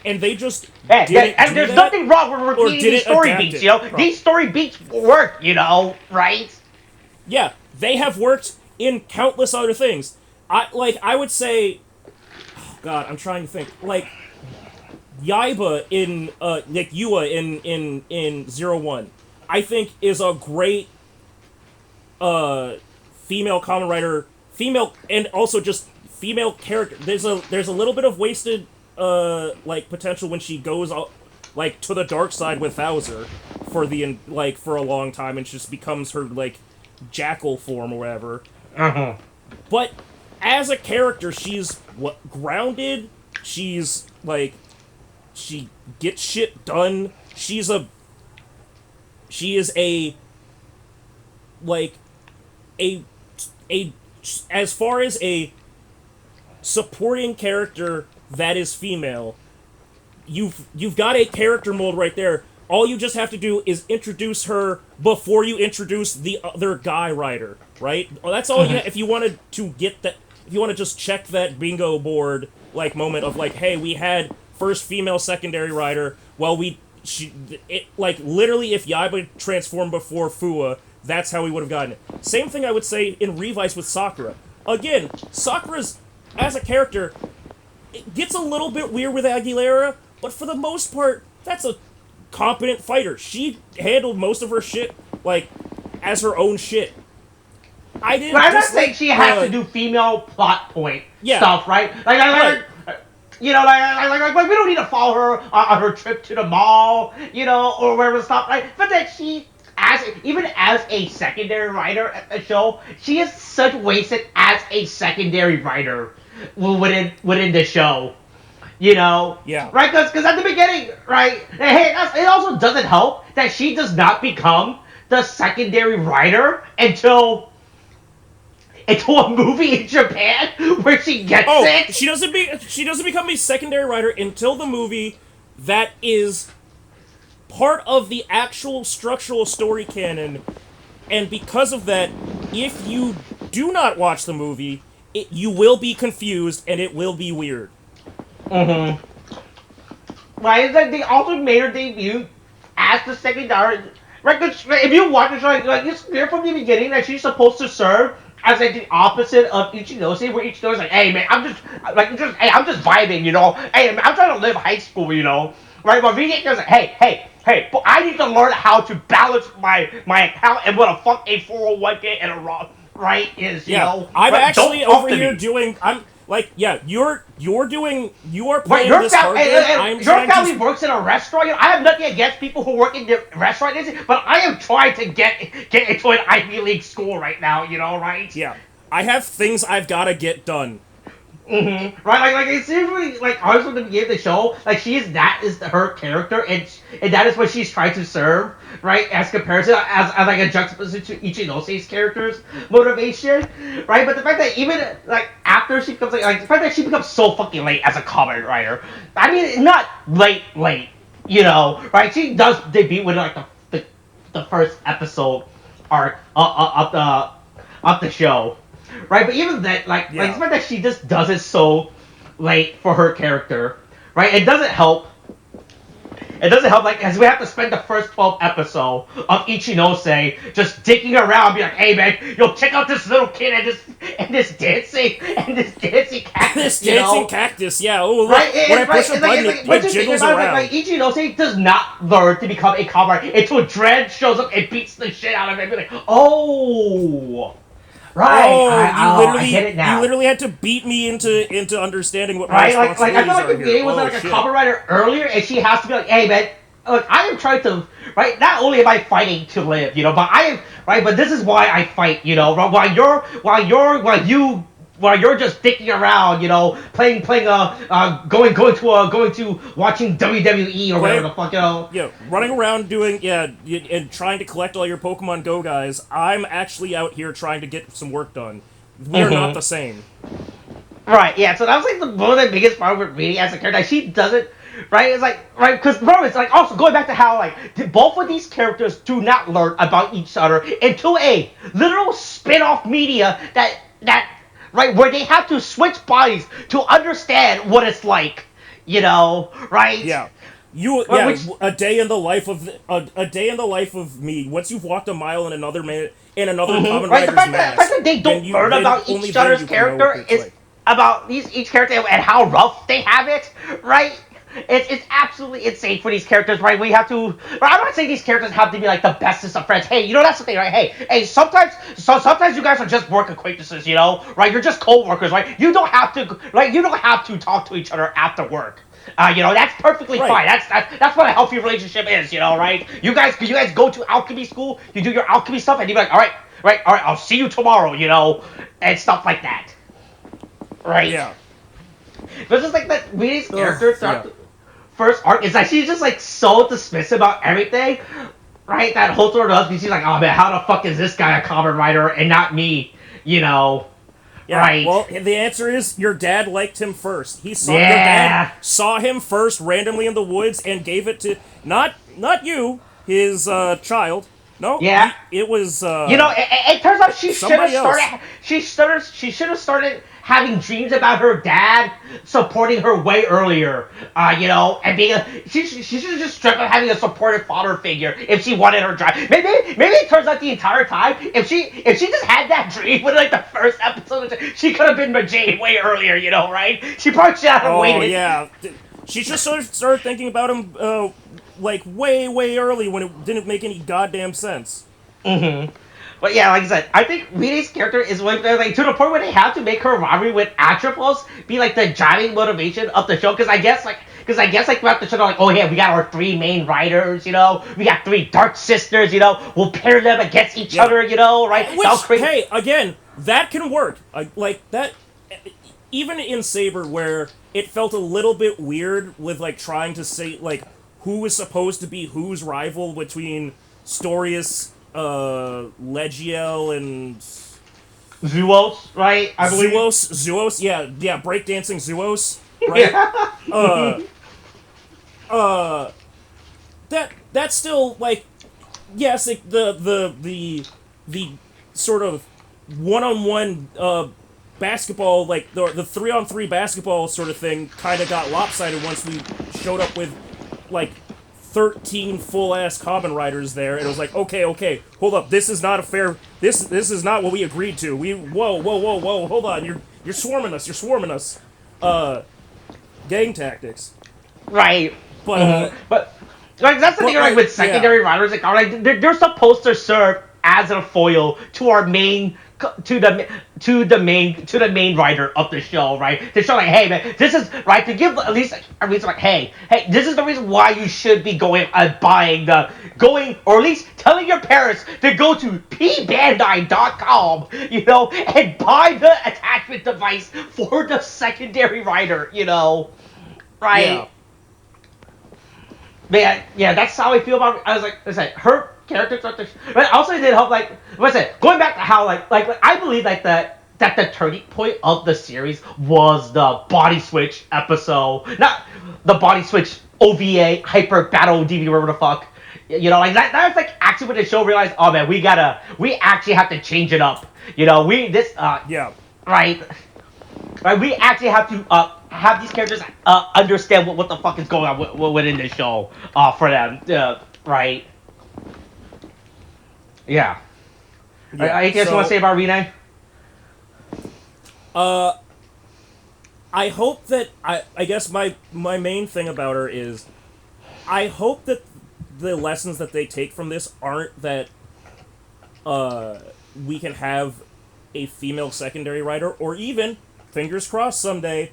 And they just didn't and there's nothing wrong with repeating these story beats, you know? These story beats work, you know, right? Yeah, they have worked in countless other things. I would say... Oh God, I'm trying to think. Like, Yaiba in... like, Yua in 01, I think is a great... female Kamen Rider... Female, and also just female character. There's a little bit of wasted, like, potential when she goes, like, to the dark side with Bowser for a long time and just becomes her, like, jackal form or whatever. But as a character, she's grounded. She's, like, she gets shit done. She is a like, as far as a supporting character that is female, you've got a character mold right there. All you just have to do is introduce her before you introduce the other guy rider, right? Well, that's all you if you wanted to get that, if you want to just check that bingo board, like, moment of, like, hey, we had first female secondary rider, well, like, literally, if Yaiba transformed before Fua, that's how we would have gotten it. Same thing I would say in Revice with Sakura. Again, Sakura's, as a character, it gets a little bit weird with Aguilera, but for the most part, that's a competent fighter. She handled most of her shit, like, as her own shit. I'm not saying she has to do female plot point stuff, right? Like, You know, like we don't need to follow her on her trip to the mall, you know, or wherever stop. Right? But that she, even as a secondary writer at the show, she is such wasted as a secondary writer within the show. You know, Yeah. right? Because at the beginning, right? Hey, it also doesn't help that she does not become the secondary writer until a movie in Japan where she gets it. She doesn't become a secondary writer until the movie that is part of the actual structural story canon, and because of that, if you do not watch the movie, you will be confused and it will be weird. Mm-hmm. Right, it's like they also made her debut as the secondary. Right, 'cause if you watch the show, like it's clear from the beginning that she's supposed to serve as like the opposite of Ichinose, where Ichinose is like, hey man, I'm just vibing, you know. Hey man, I'm trying to live high school, you know. Right, but Rinne is like, hey, but I need to learn how to balance my account and what the fuck a 401k and a Roth, right, is, you know. I'm right? actually over here doing. You're playing this card game. Your family works in a restaurant. You know, I have nothing against people who work in the restaurant industry, but I am trying to get into an Ivy League school right now. You know, right? Yeah, I have things I've got to get done. Mm-hmm. Right, like it's seriously like honestly from the beginning of the show, like that is her character, and that is what she's trying to serve, right? As comparison, as like a juxtaposition to Ichinose's character's motivation, right? But the fact that even like after she becomes like the fact that she becomes so fucking late as a Kamen Rider, I mean not late, you know, right? She does debut with like the first episode arc of the show. Right, but even that, like the fact that she just does it so late for her character, right? It doesn't help. It doesn't help, like, as we have to spend the first 12 episodes of Ichinose just digging around, be like, hey man, yo, check out this little kid and this dancing cactus. This dancing cactus, yeah. Oh, look, right, when I push a button, it jiggles around. Like Ichinose does not learn to become a comrade until Dread shows up and beats the shit out of him and be like, oh. Right, I get it now. You literally had to beat me into understanding what my responsibilities I feel like are the game was like shit. a Kamen Rider earlier, and she has to be like, hey man, look, I am trying to, right, not only am I fighting to live, you know, but I am, right, but this is why I fight, you know, while you're just dicking around, you know, going to watching WWE or whatever the fuck, you know. Yeah, running around doing, and trying to collect all your Pokemon Go guys, I'm actually out here trying to get some work done. We're not the same. Right, yeah, so that was like one of the biggest problems with Rinne as a character. Like, she doesn't, right, it's like, right, because remember, it's like, also going back to how, like, both of these characters do not learn about each other into a literal spin-off media that right, where they have to switch bodies to understand what it's like, you know, right? Yeah. A day in the life of me. Once you've walked a mile in another Kamen Rider's right, the fact mask, that they don't learn about each other's character is about each character and how rough they have it, right? It's absolutely insane for these characters, right? We have to. I'm not saying these characters have to be like the bestest of friends. Hey, you know that's the thing, right? Hey, sometimes you guys are just work acquaintances, you know, right? You're just co-workers, right? You don't have to, right? You don't have to talk to each other after work. You know, that's perfectly fine. That's what a healthy relationship is, you know, right? You guys go to alchemy school, you do your alchemy stuff, and you're like, all right, I'll see you tomorrow, you know, and stuff like that, right? Yeah. But it's just like that Rinne's character throughout the first arc is like she's just like so dismissive about everything, right? That Houtaro does, because she's like, oh man, how the fuck is this guy a Kamen Rider and not me, you know? Yeah, right. Well, the answer is your dad liked him first. Your dad saw him first randomly in the woods and gave it to not you, his child. No, yeah, it was. You know, it turns out she should have started. She should have started having dreams about her dad supporting her way earlier. You know, and being she should have just stripped of having a supportive father figure if she wanted her drive. Maybe it turns out the entire time if she just had that dream with like the first episode, she could have been Majane way earlier. You know, right? She probably should have waited. Oh yeah, she just started thinking about him. Like way early when it didn't make any goddamn sense. Mm-hmm. But yeah, like I said, I think Rinne's character is like to the point where they have to make her rivalry with Atropos be like the driving motivation of the show. Because I guess like throughout the show, they're like, oh yeah, we got our three main writers, we got three dark sisters, we'll pair them against each other, right? Which, hey, again, that can work. Like that, even in Saber, where it felt a little bit weird with like trying to say like who was supposed to be whose rival between Storius, Legiel, and Zuos, right? I believe. Zuos, yeah, breakdancing Zuos, right? That's still like, yes, like the sort of one-on-one basketball, like the 3-on-3 basketball sort of thing, kind of got lopsided once we showed up with like 13 full-ass Kamen Riders there, and it was like, okay, hold up, this is not a fair, this is not what we agreed to. Whoa, hold on, you're swarming us, gang tactics. Right. But like that's the thing, like with secondary riders, like they're supposed to serve as a foil to our main to the main writer of the show, right? To show like, hey man, this is right, to give at least like, a reason like, hey, this is the reason why you should be going and buying or at least telling your parents to go to pbandai.com, and buy the attachment device for the secondary writer, right? Yeah. Man, yeah, that's how I feel about. I was like, her character, but also it did help. Like, what's it? Going back to how like I believe like that the turning point of the series was the body switch episode, not the body switch OVA hyper battle DVD, whatever the fuck. Like that was like actually when the show realized, oh man, we actually have to change it up. Right. Right, we actually have to have these characters understand what the fuck is going on within the show for them, right? Yeah. Anything else you want to say about Rinne? I hope that I guess my main thing about her is I hope that the lessons that they take from this aren't that we can have a female secondary writer, or even, fingers crossed someday,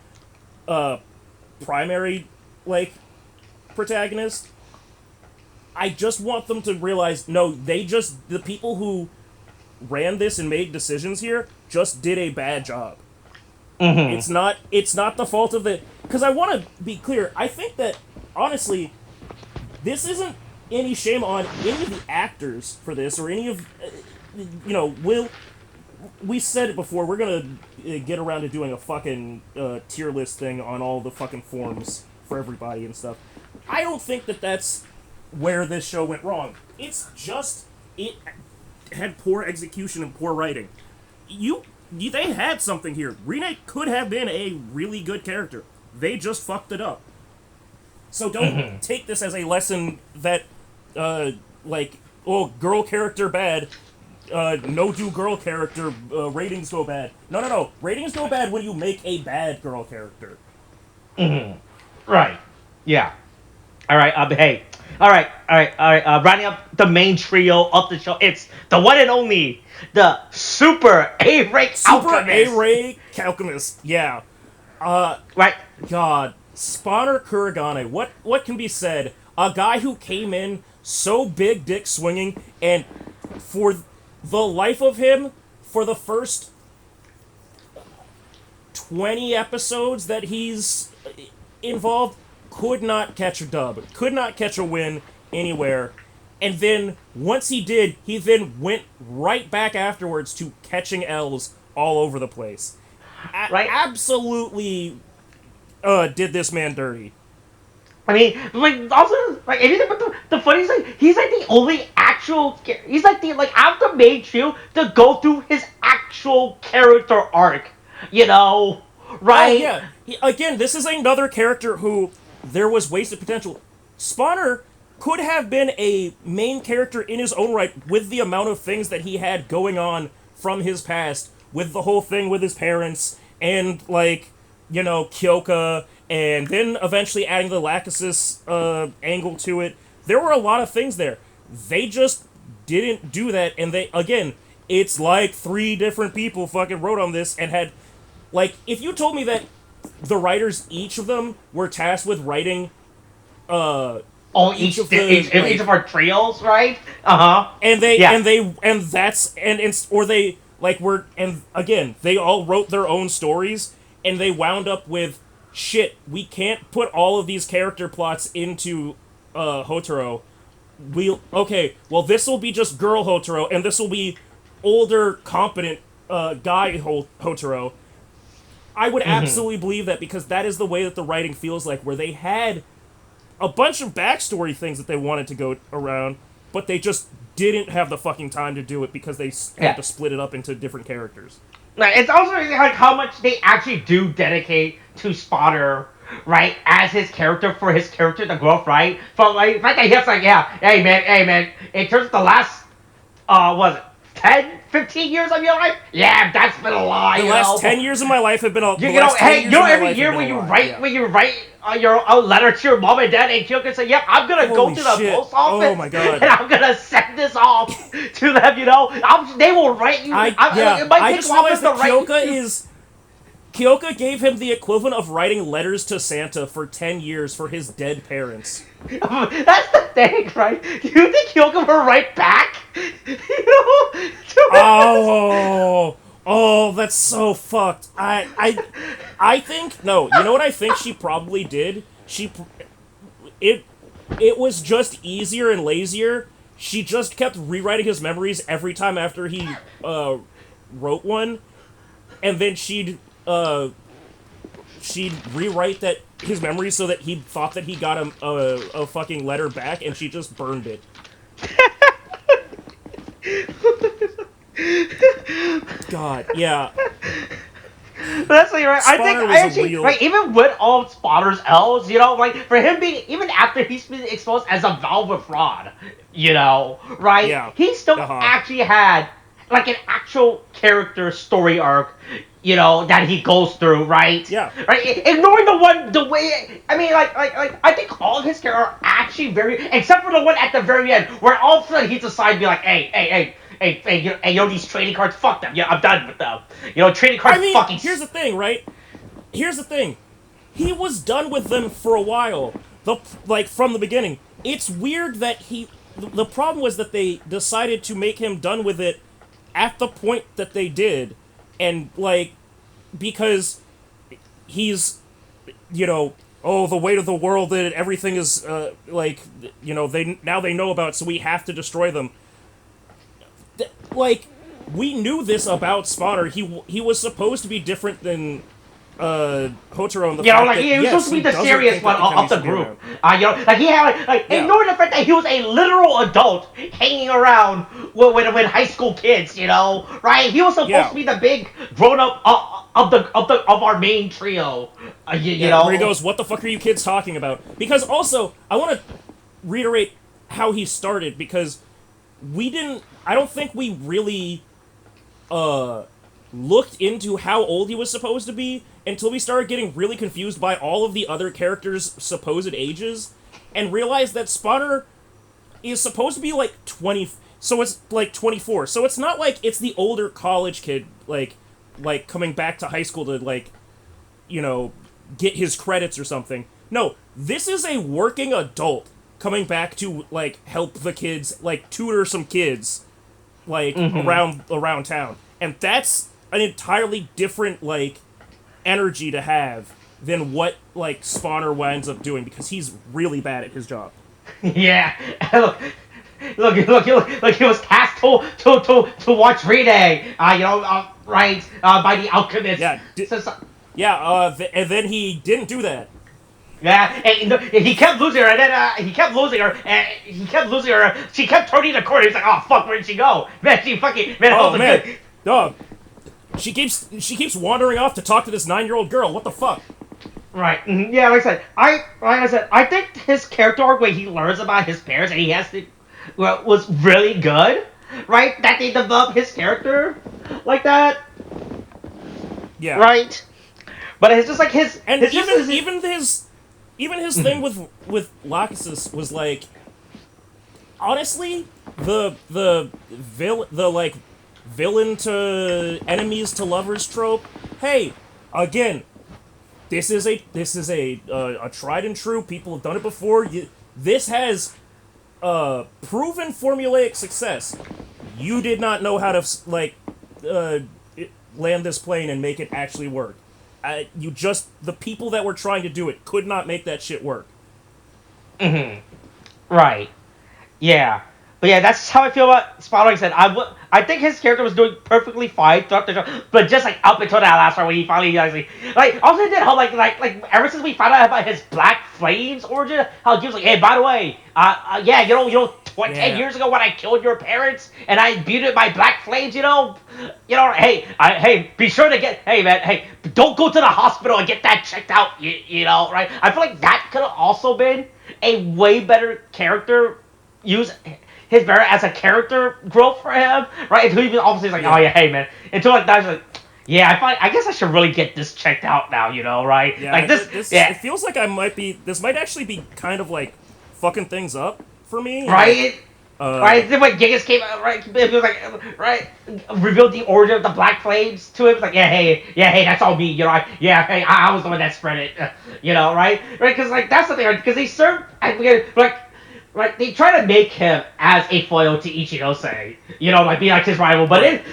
primary like protagonist. I just want them to realize, no, the people who ran this and made decisions here just did a bad job. Mm-hmm. It's not the fault of the, because I want to be clear, I think that honestly this isn't any shame on any of the actors for this, or any of we said it before, we're gonna get around to doing a fucking tier list thing on all the fucking forums for everybody and stuff. I don't think that that's where this show went wrong. It's just, it had poor execution and poor writing. They had something here. Rinne could have been a really good character. They just fucked it up. So don't take this as a lesson that, girl character bad, no do girl character, ratings go bad. No. Ratings go bad when you make a bad girl character. Mm-hmm. Right. Yeah. All right. Hey. All right. Rounding up the main trio of the show, it's the one and only, the Super A-Rank Alchemist. Yeah. Right. God. Supana Kurogane. What can be said? A guy who came in so big dick swinging, and for the life of him, for the first 20 episodes that he's involved, could not catch a dub, could not catch a win anywhere. And then, once he did, he then went right back afterwards to catching L's all over the place. Right. Absolutely did this man dirty. I mean, anything but the funny thing, he's like the only actual, he's like the, out of the main trio to go through his actual character arc, right? Yeah. Again, this is another character who there was wasted potential. Spawner could have been a main character in his own right with the amount of things that he had going on from his past, with the whole thing with his parents, and, Kyoka, and then eventually adding the Lachesis angle to it. There were a lot of things there. They just didn't do that, and they, again, it's like 3 different people fucking wrote on this and had, like, if you told me that the writers, each of them, were tasked with writing, each of our trios, right? And again, they all wrote their own stories, and they wound up with, shit, we can't put all of these character plots into, Houtaro. This will be just girl Houtaro, and this will be older, competent, guy Houtaro. I would absolutely believe that, because that is the way that the writing feels like, where they had a bunch of backstory things that they wanted to go around, but they just didn't have the fucking time to do it because they had to split it up into different characters. It's also like how much they actually do dedicate to Spotter, right, as his character, for his character to grow up, right? From like the fact that he's like, hey man, in terms of the last, was it 10, 15 years of your life? Yeah, that's been a lie. The last 10 years of my life have been a every year when you write your letter to your mom and dad, and you can say, "Yep, I'm gonna go to the post office, oh my God, and I'm gonna send this off to them." They will write you. I just realized that Kyoka gave him the equivalent of writing letters to Santa for 10 years for his dead parents. That's the thing, right? Do you think Kyoka will write back? Oh, that's so fucked. I think, no, you know what I think she probably did? It was just easier and lazier. She just kept rewriting his memories every time after he wrote one, and then she'd rewrite his memories so that he thought that he got a fucking letter back, and she just burned it. God, yeah. That's like, right. Even with all Spotter's L's, like for him being, even after he's been exposed as a Velvet fraud, right? Yeah. He still actually had like an actual character story arc, that he goes through, right? Yeah. Right. Ignoring the way, I mean, like I think all of his characters are actually very, except for the one at the very end where all of a sudden he decides to be like, hey, these trading cards, fuck them. Yeah, I'm done with them. Trading cards fucking... Here's the thing, right? Here's the thing. He was done with them for a while. From the beginning. It's weird that the problem was that they decided to make him done with it at the point that they did. And, because he's, the weight of the world and everything is, they know about it, so we have to destroy them. We knew this about Spotter. He was supposed to be different than Houtaro in the fact that, he was supposed to be the serious one of the group. He had ignoring the fact that he was a literal adult hanging around with high school kids, right? He was supposed to be the big grown up of our main trio. Where he goes, "What the fuck are you kids talking about?" Because also, I want to reiterate how he started, because I don't think we really looked into how old he was supposed to be until we started getting really confused by all of the other characters' supposed ages, and realized that Spotter is supposed to be 20, so it's 24. So it's not like it's the older college kid coming back to high school to get his credits or something. No, this is a working adult coming back to help the kids, tutor some kids around town. And that's an entirely different energy to have than what Spotter winds up doing, because he's really bad at his job. Yeah. Look, he was tasked to watch Rinne, right, by the alchemist. Yeah. And then he didn't do that. Yeah, and he kept losing her, and then he kept losing her, and he kept losing her. She kept turning the corner. He's like, "Oh fuck, where did she go?" Man, dog. She keeps wandering off to talk to this 9-year-old girl. What the fuck? Right. Yeah, like I said, I think his character arc when he learns about his parents and he has to, was really good. Right, that they develop his character like that. Yeah. Right. But it's just like his, and even his thing with Lachesis was honestly, the villain to enemies to lovers trope. Hey, again, this is a tried and true. People have done it before. This has proven formulaic success. You did not know how to land this plane and make it actually work. The people that were trying to do it could not make that shit work. Right. Yeah. But yeah, that's how I feel about Spot. Like I said, I think his character was doing perfectly fine throughout the show, but just like up until that last part when he finally actually also did how like ever since we found out about his Black Flames origin, how he was like, hey, by the way, yeah, you know, 10 years ago when I killed your parents and I imbued my Black Flames, hey, be sure to don't go to the hospital and get that checked out, you know, right? I feel like that could have also been a way better character use. His better as a character growth for him, right? Until he was obviously like, oh yeah, hey man. Until like that's like, yeah, I guess I should really get this checked out now, you know, right? Yeah, like this yeah. It feels like this might actually be kind of like fucking things up for me, right? Right, then when Gigas came out, right, it was like, right, revealed the origin of the Black Flames to him. It's like, hey, that's all me, you know. I was the one that spread it, you know, right? Because like that's the thing, right? Because they serve, right, they try to make him as a foil to Ichinose, you know, like be like his rival. But then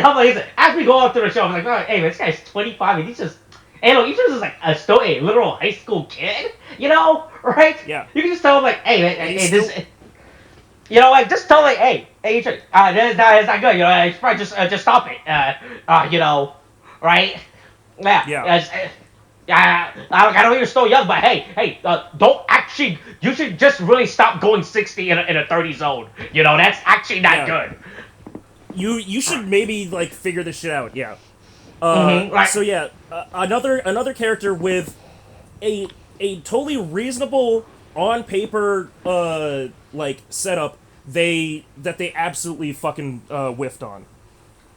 how like as we go up through the show, I'm like, oh, hey, man, this guy's 25 and he's just, hey, look, Ichinose is like still a literal high school kid, you know, right? Yeah. You can just tell him like, hey, man, this. You know, like, just tell like, hey, this is not good, you know, you should probably just stop it, you know, right? Yeah. I know you're still young, but hey, don't actually, you should just really stop going 60 in a 30 zone, you know, that's actually not good. You should maybe, like, figure this shit out, yeah. Right. So yeah, another character with a totally reasonable, on paper, setup that they absolutely fucking whiffed on.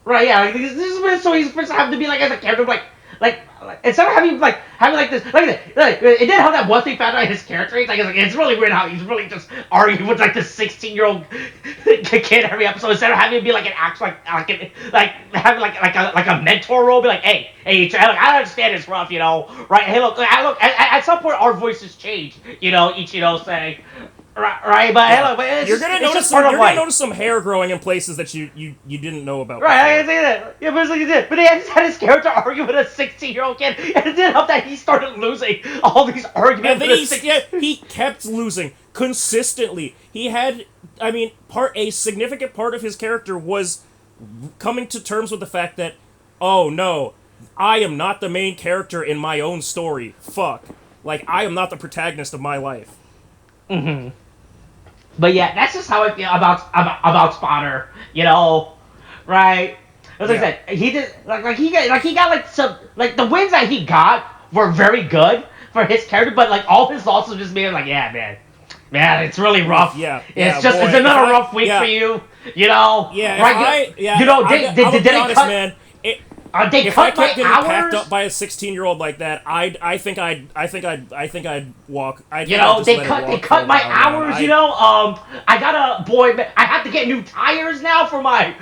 Right, yeah, this is so he's supposed to have to be like as a character, like instead of having this, it did have that one thing found out his character. It's really weird how he's really just arguing with like this 16-year-old kid every episode instead of having him be like an actual having like a mentor role, be like, hey, I understand it's rough, you know, right? Hey, look, at some point our voices change, you know, Ichino saying. Right, but yeah. Hey, look, you're gonna notice some hair growing in places that you didn't know about. Right, I can say that. Yeah, but it's like he did. But he just had his character argue with a 16-year-old kid, and it did help that he started losing all these arguments. And he kept losing consistently. He had, a significant part of his character was coming to terms with the fact that, oh no, I am not the main character in my own story. Fuck, like I am not the protagonist of my life. Mm-hmm. But yeah, that's just how I feel about Spotter, you know, right? As I said, he did he got some the wins that he got were very good for his character, but like all his losses just made him like, yeah, man, it's really rough. It's another rough week for you, you know. Yeah, right. You know, if I kept getting packed up by a 16-year-old like that, I think I'd walk. They cut my hours. You know, I have to get new tires now for my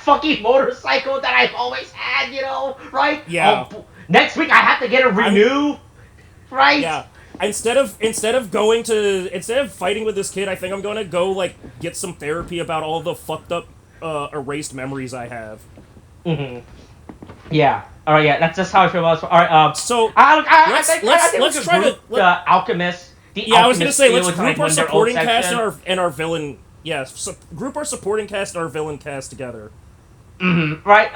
fucking motorcycle that I've always had. You know, right? Yeah. Next week I have to get a renew. Right? Yeah. Instead of fighting with this kid, I think I'm gonna go get some therapy about all the fucked up erased memories I have. Mm-hmm. Yeah. All right. Yeah. That's just how I feel about this. All right. So let's try to the Alchemist. I was gonna say let's group our supporting cast and our villain. Yeah. Group our supporting cast and our villain cast together. Mm-hmm. Right.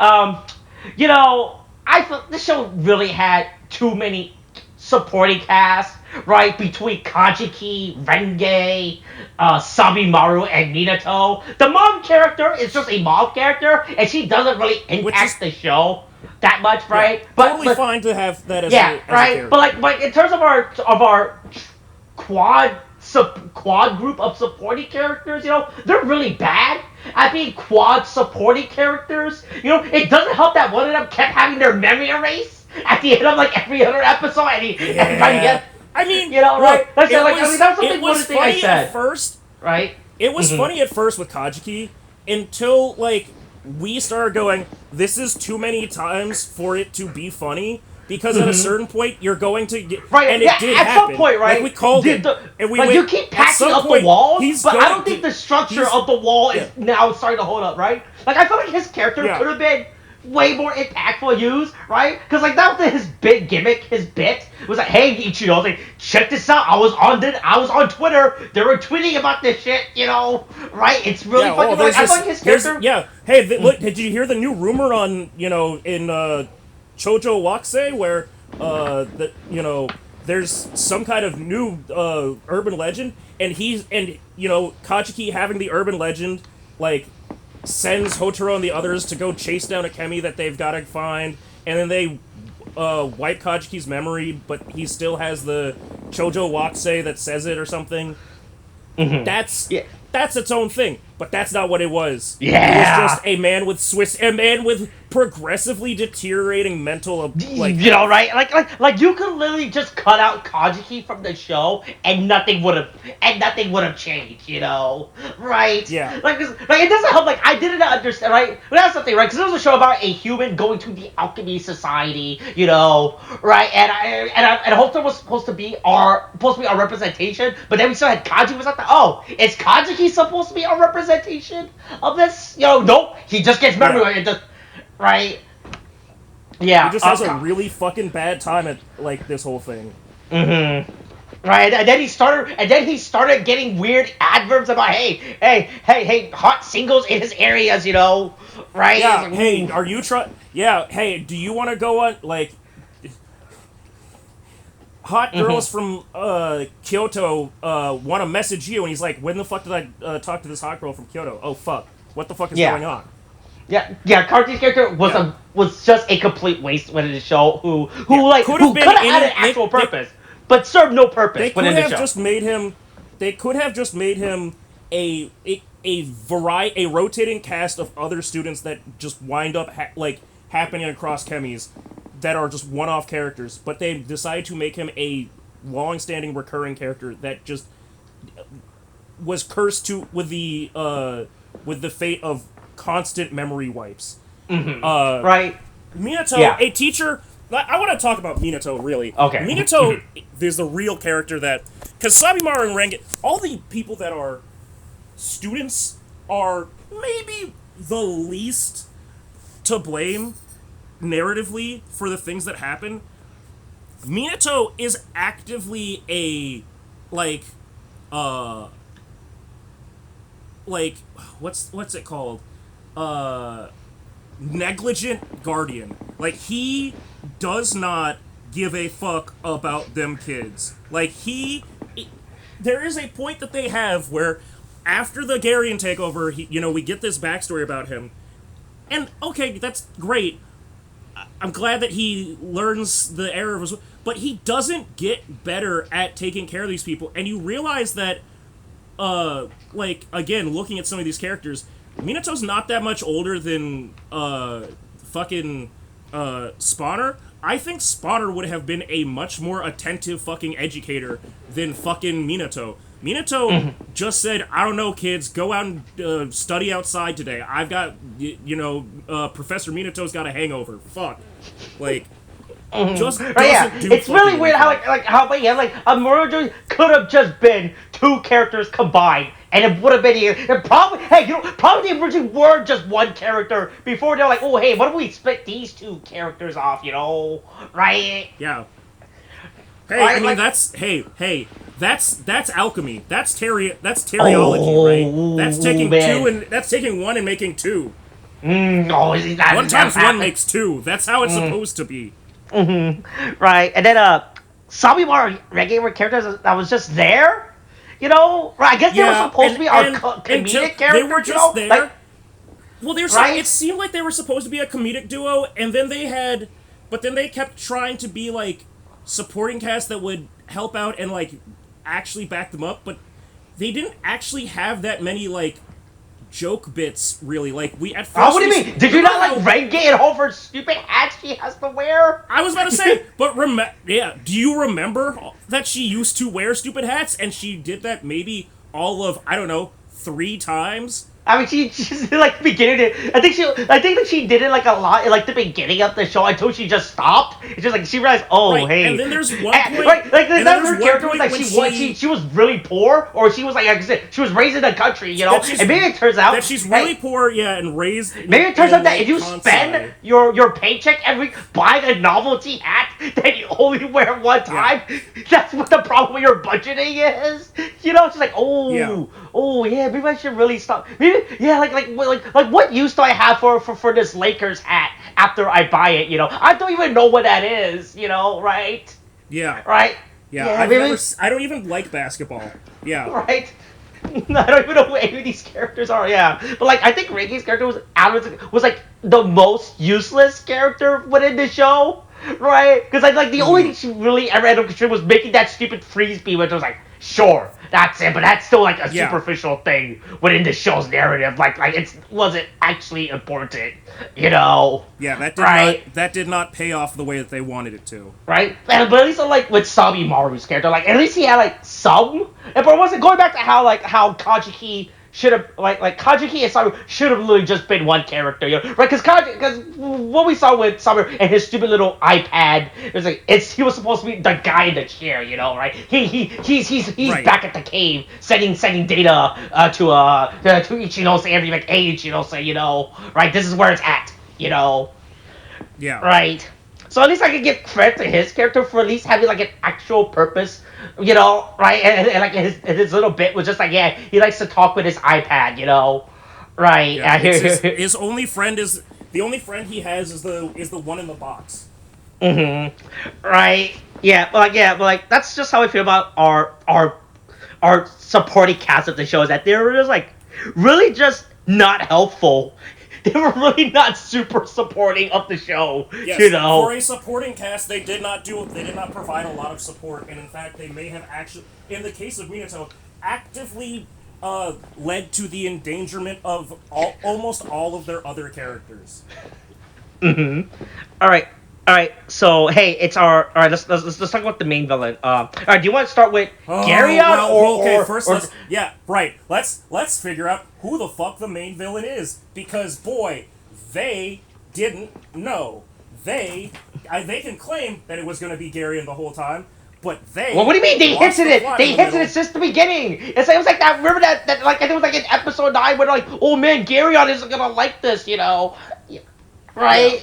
You know, I thought this show really had too many supporting casts. Right, between Kanjiki, Renge, Sabimaru, and Minato. The mom character is just a mom character, and she doesn't really impact the show that much, right? Yeah, totally fine to have that as a character. But in terms of our quad group of supporting characters, you know, they're really bad at being quad supporting characters. You know, it doesn't help that one of them kept having their memory erased at the end of every other episode, and you know, right? That's something one thing I said. At first, right? It was funny at first with Kajiki until we started going, this is too many times for it to be funny, because at a certain point you're going to get right. and yeah, it did at happen. some point, right? Like we called it, and we like went, you keep patching up point, the walls, but I don't think the structure he's- of the wall is yeah. now starting to hold up, right? Like I feel like his character Yeah. could have been way more impactful used, right? Because like that was his big gimmick, his bit was like, "Hey, Ichinose, like, check this out. I was on Twitter. They were tweeting about this shit, right? It's really fucking. Like, I feel like his character. Hey, look, did you hear the new rumor on in Chojo Wakse where there's some kind of new urban legend, and Kachiki having the urban legend like sends Houtaro and the others to go chase down a Chemy that they've got to find, and then they wipe Kajiki's memory, but he still has the Chojo Wakse that says it or something. Mm-hmm. That's its own thing, but that's not what it was. Yeah. It was just a man with progressively deteriorating mental, like, right? Like you could literally just cut out Kajiki from the show and nothing would have changed, right? Yeah. Like it doesn't help. Like I didn't understand, right? But that's something, right? Because it was a show about a human going to the alchemy society, right? And Houtaro was supposed to be our representation, but then we still had Kaji was like, is Kajiki supposed to be our representation of this? Nope. He just gets memory. Yeah. It just, right? Yeah. He just has a really fucking bad time at like this whole thing. Mm-hmm. Right, and then he started getting weird adverbs about hey, hot singles in his areas, right? Yeah. Like, hey, are you trying? Yeah. Hey, do you want to go on like? Hot girls from Kyoto want to message you, and he's like, when the fuck did I talk to this hot girl from Kyoto? Oh fuck, what the fuck is going on? Yeah, Karti's character was just a complete waste within the show. Who could have had an actual purpose, but served no purpose. They could have just made him. They could have just made him a rotating cast of other students that just wind up happening across chemies that are just one-off characters, but they decided to make him a long-standing recurring character that just was cursed with the fate of constant memory wipes. Mm-hmm. Right. Minato, a teacher. I want to talk about Minato, really. Okay. Minato is the real character that... Because Sabimaru and Rengen, all the people that are students are maybe the least to blame narratively for the things that happen. Minato is actively a what's it called? Negligent guardian. Like, he does not give a fuck about them kids. Like, there is a point that they have where after the Garian takeover, we get this backstory about him. And okay, that's great. I'm glad that he learns the error of his... But he doesn't get better at taking care of these people. And you realize that, again, looking at some of these characters, Minato's not that much older than, fucking, Spawner. I think Spawner would have been a much more attentive fucking educator than fucking Minato. Minato just said, I don't know, kids, go out and study outside today. I've got, Professor Minato's got a hangover. Fuck. Like, just doesn't do it's really weird how, Morojo could have just been two characters combined, and it would have been, probably the originally were just one character before they're like, oh, hey, what if we split these two characters off, right? Yeah. Hey, I mean, that's alchemy. That's teriology, right? That's taking that's taking one and making two. One times one makes two. That's how it's supposed to be. Mm-hmm. Right, and then Sabimaru regular characters that was just there, right? I guess they were supposed to be our comedic characters. They were just there. Like, well, it seemed like they were supposed to be a comedic duo, and then they kept trying to be like supporting cast that would help out and like actually back them up, but they didn't actually have that many like joke bits, really. Like, we at first... what do you mean? Did you not like Renge and Hofer's stupid hat she has to wear? I was about to say, but do you remember that she used to wear stupid hats, and she did that maybe all of, I don't know, 3 times? I mean, she's like beginning to. I think that she did it like a lot in like the beginning of the show until she just stopped. It's just like she realized, oh Right, hey. and then there's one point, right, like and that then her there's character one was point like when she was really poor, or she was like I said, she was raised in the country, you know. And maybe it turns out that she's really poor, yeah, and raised. Maybe it turns out that like, if you spend your paycheck every buying a novelty hat that you only wear one time, that's what the problem with your budgeting is. You know, it's just like, oh yeah, maybe I should really stop. Maybe like what use do I have for this Lakers hat after I buy it? You know, I don't even know what that is. You know, right? Yeah. Right. Yeah. I don't even like basketball. Yeah. Right. I don't even know who any of these characters are. Yeah, but like I think Ricky's character was like the most useless character within the show, right? Because like the only thing she really ever had to contribute was making that stupid freeze beam, which was like, sure, that's it, but that's still like a superficial thing within the show's narrative. Like it wasn't actually important, you know? Yeah, that did not pay off the way that they wanted it to. Right? But at least like with Sami Maru's character, like at least he had like some. But it wasn't going back to how Kajuki should have like Kajuki and Sami should have literally just been one character, you know? Right? Because what we saw with Sami and his stupid little iPad, it was like he was supposed to be the guy in the chair, you know? Right? He's right. Back at the cave sending data to Ichinose and be like, hey Ichinose, you know? Right? This is where it's at, you know? Yeah. Right. So at least I can give credit to his character for at least having like an actual purpose, you know, right? And like his little bit was just like, yeah, he likes to talk with his iPad, you know, right? Yeah, his only friend is the only friend he has is the one in the box. Right. Yeah, but like that's just how I feel about our supporting cast of the show, is that they were just like really just not helpful. They were really not super supporting of the show, yes, you know. For a supporting cast, they did not provide a lot of support, and in fact, they may have actually, in the case of Minato, actively led to the endangerment of almost all of their other characters. All right. So hey, it's all right. Let's talk about the main villain. All right. Do you want to start with Garyon first let's figure out who the fuck the main villain is, because boy, they didn't know. They can claim that it was going to be Garyon the whole time, but they. Well, what do you mean? They hinted it. They hinted it since the beginning. It was like that. Remember that like I think it was like in episode 9 where like, oh man, Garyon isn't gonna like this, you know, right? Yeah.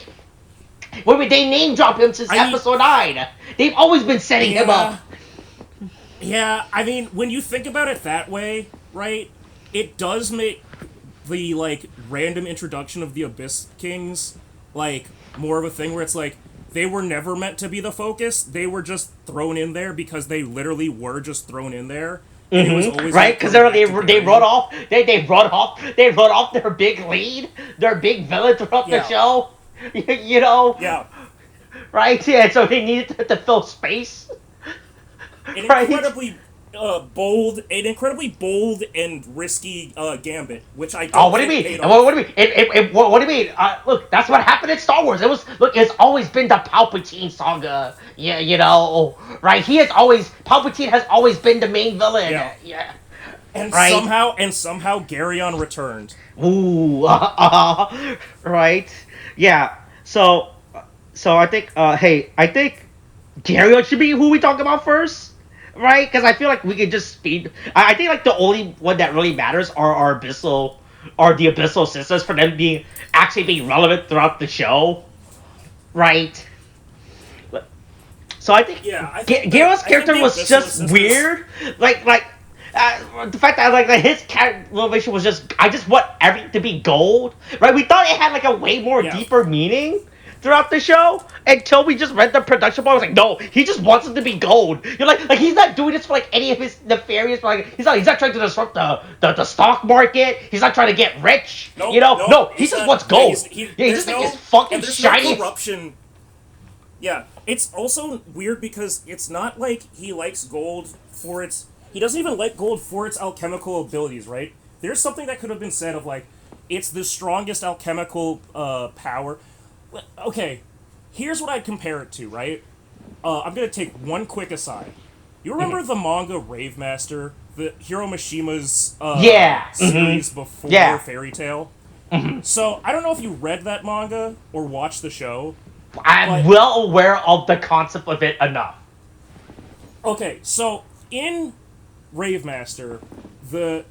Wait, they name drop him since episode 9. They've always been setting him up. Yeah, I mean, when you think about it that way, right, it does make the, like, random introduction of the Abyss Kings, like, more of a thing where it's like, they were never meant to be the focus. They were just thrown in there because they literally were just thrown in there. And it was always right, because they run off their big lead, their big villain throughout the show. You know? Yeah. Right? Yeah, so they needed to fill space. An incredibly bold and risky gambit, which I don't what do you mean? What do you mean? Look, that's what happened in Star Wars. It's always been the Palpatine saga. Yeah, you know, right? Palpatine has always been the main villain. Yeah. And somehow Garyon returned. Ooh, right. Yeah, so I think, I think Garyon should be who we talk about first, right? Because I feel like we could just speed. I think like the only one that really matters are the Abyssal Sisters, for them actually being relevant throughout the show, right? So I think Garyon's character was just weird, like. The fact that like his motivation was I just want everything to be gold, right? We thought it had like a way more deeper meaning throughout the show until we just read the production part. I was like, no, he just wants it to be gold. You're like he's not doing this for like any of his nefarious. Like he's not trying to disrupt the stock market. He's not trying to get rich. No, he just wants gold. He just thinks it's fucking shiny. No corruption. Yeah, it's also weird because it's not like he likes gold for its. He doesn't even like gold for its alchemical abilities, right? There's something that could have been said of, like, it's the strongest alchemical power. Okay, here's what I'd compare it to, right? I'm going to take one quick aside. You remember the manga Rave Master the Hiro Mishima's Yeah. series before Yeah. Fairy Tail. So I don't know if you read that manga or watched the show. I'm well aware of the concept of it enough. Okay, so in Rave Master, the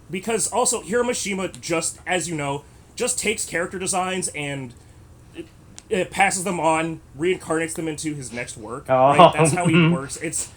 because also Hiro Mishima, just as you know, just takes character designs and it passes them on, reincarnates them into his next work. Right? That's how he works. It's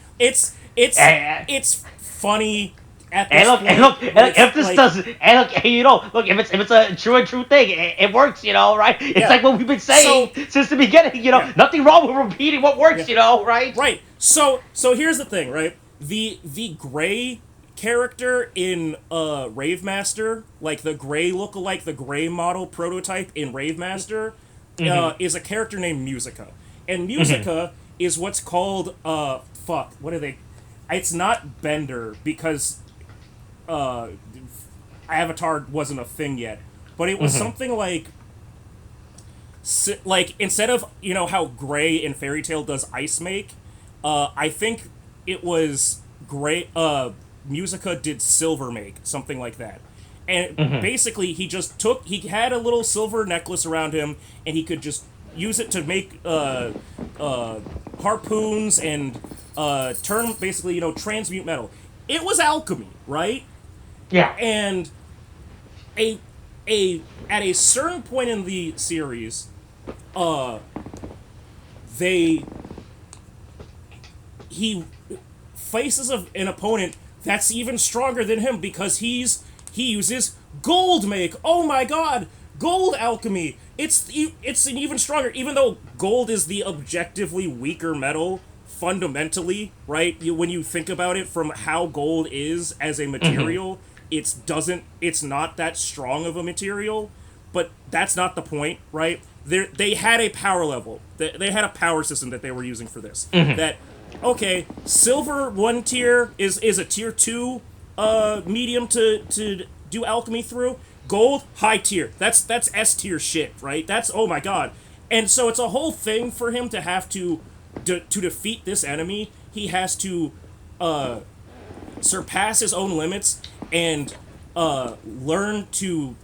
funny. At this point, If this doesn't, if it's a true thing, it works, right? It's like what we've been saying since the beginning, nothing wrong with repeating what works, right? Right. So here's the thing, right? The gray character in Rave Master, like the gray lookalike, the gray model prototype in Rave Master, is a character named Musica, and Musica is what's called what are they? It's not Bender because Avatar wasn't a thing yet, but it was something like instead of how Gray in Fairy Tail does ice make, I think it was Gray. Musica did silver make, something like that. And basically, he had a little silver necklace around him, and he could just use it to make harpoons and turn, basically, transmute metal. It was alchemy, right? Yeah. And at a certain point in the series, he faces an opponent that's even stronger than him because he uses gold make. Oh my god, gold alchemy. It's an even stronger, even though gold is the objectively weaker metal fundamentally, right? When you think about it from how gold is as a material, it's not that strong of a material, but that's not the point, right? They had a power level. They had a power system that they were using for this. That okay, silver 1 tier is a tier 2 medium to do alchemy through. Gold, high tier. That's S tier shit, right? That's, oh my god. And so it's a whole thing for him to have to defeat this enemy. He has to surpass his own limits and learn to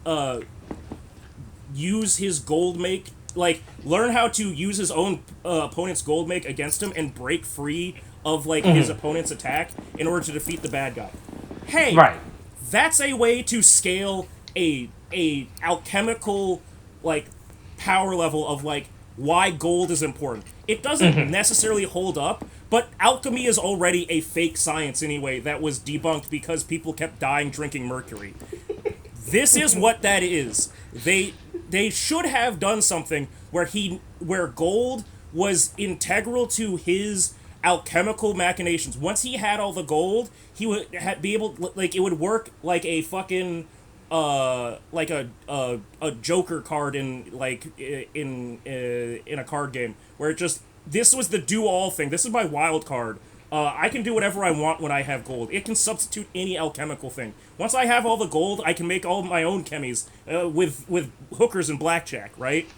use his gold make, learn how to use his own opponent's gold make against him and break free of his opponent's attack in order to defeat the bad guy. Hey, right. That's a way to scale a alchemical power level of why gold is important. It doesn't necessarily hold up, but alchemy is already a fake science anyway that was debunked because people kept dying drinking mercury. This is what that is. They should have done something where gold was integral to his alchemical machinations. Once he had all the gold, he would be able, it would work like a fucking a Joker card in a card game where this was the do all thing. This is my wild card. I can do whatever I want when I have gold. It can substitute any alchemical thing. Once I have all the gold, I can make all my own chemies with hookers and blackjack, right?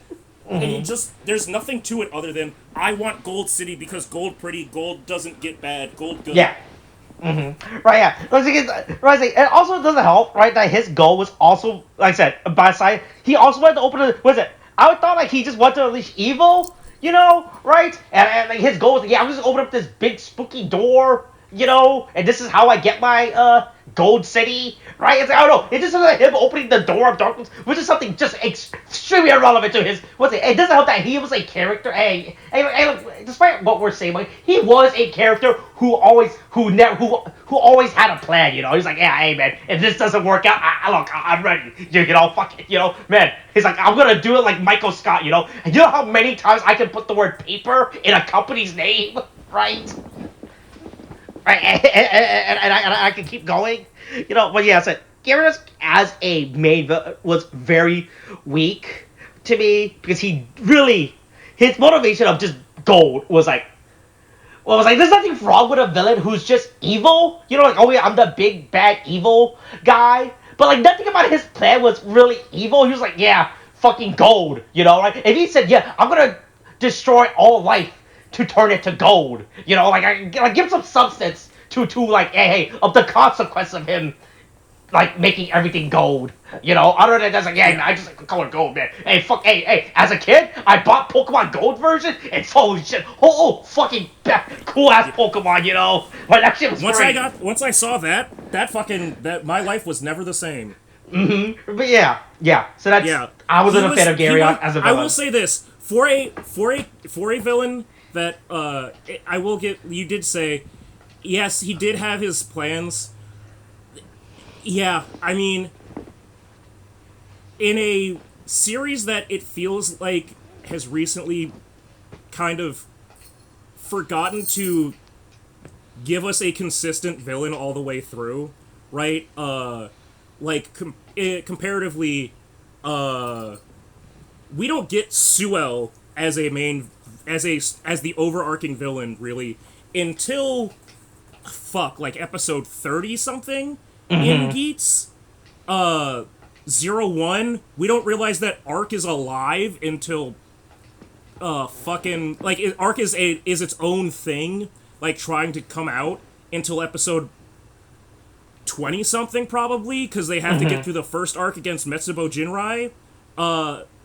And there's nothing to it other than I want Gold City because gold pretty, gold doesn't get bad, gold good. Yeah. Right, yeah. It also doesn't help, right, that his goal was also, like I said, by side, he also wanted to open I thought he just wanted to unleash evil, right? And his goal was, I'm just gonna open up this big spooky door, and this is how I get my Gold City, right? It's I don't know. It's just like him opening the door of darkness, which is something just extremely irrelevant to his. It doesn't help that he was a character. Hey, despite what we're saying, he was a character who always had a plan. He's like, yeah, hey man, if this doesn't work out, I'm ready. Fuck it, man. He's like, I'm gonna do it like Michael Scott. You know how many times I can put the word paper in a company's name, right? Right, and I can keep going, but yeah, so Gyarados as a main was very weak to me because his motivation of just gold was there's nothing wrong with a villain who's just evil, oh yeah, I'm the big bad evil guy, but nothing about his plan was really evil. He was like, yeah, fucking gold, right? If he said, yeah, I'm gonna destroy all life to turn it to gold, give some substance like, hey, of the consequence of him, like, making everything gold, other than just, like, I just like the color gold, man. Hey, hey, as a kid, I bought Pokemon Gold version, and holy shit, fucking cool-ass Pokemon, like, that shit was great. Once I saw that my life was never the same. But yeah, so that's, I wasn't a fan of Garyon as a villain. I will say this, for a villain that, I will give, you did say, yes, he did have his plans. Yeah, I mean, in a series that it feels like has recently kind of forgotten to give us a consistent villain all the way through, right? Comparatively, we don't get Suel as a main, as the overarching villain, really, until, like episode 30 something. In Geats, 01, we don't realize that Arc is alive until, Arc is its own thing, like, trying to come out until episode 20 something, probably, because they have to get through the first arc against Metsubo Jinrai.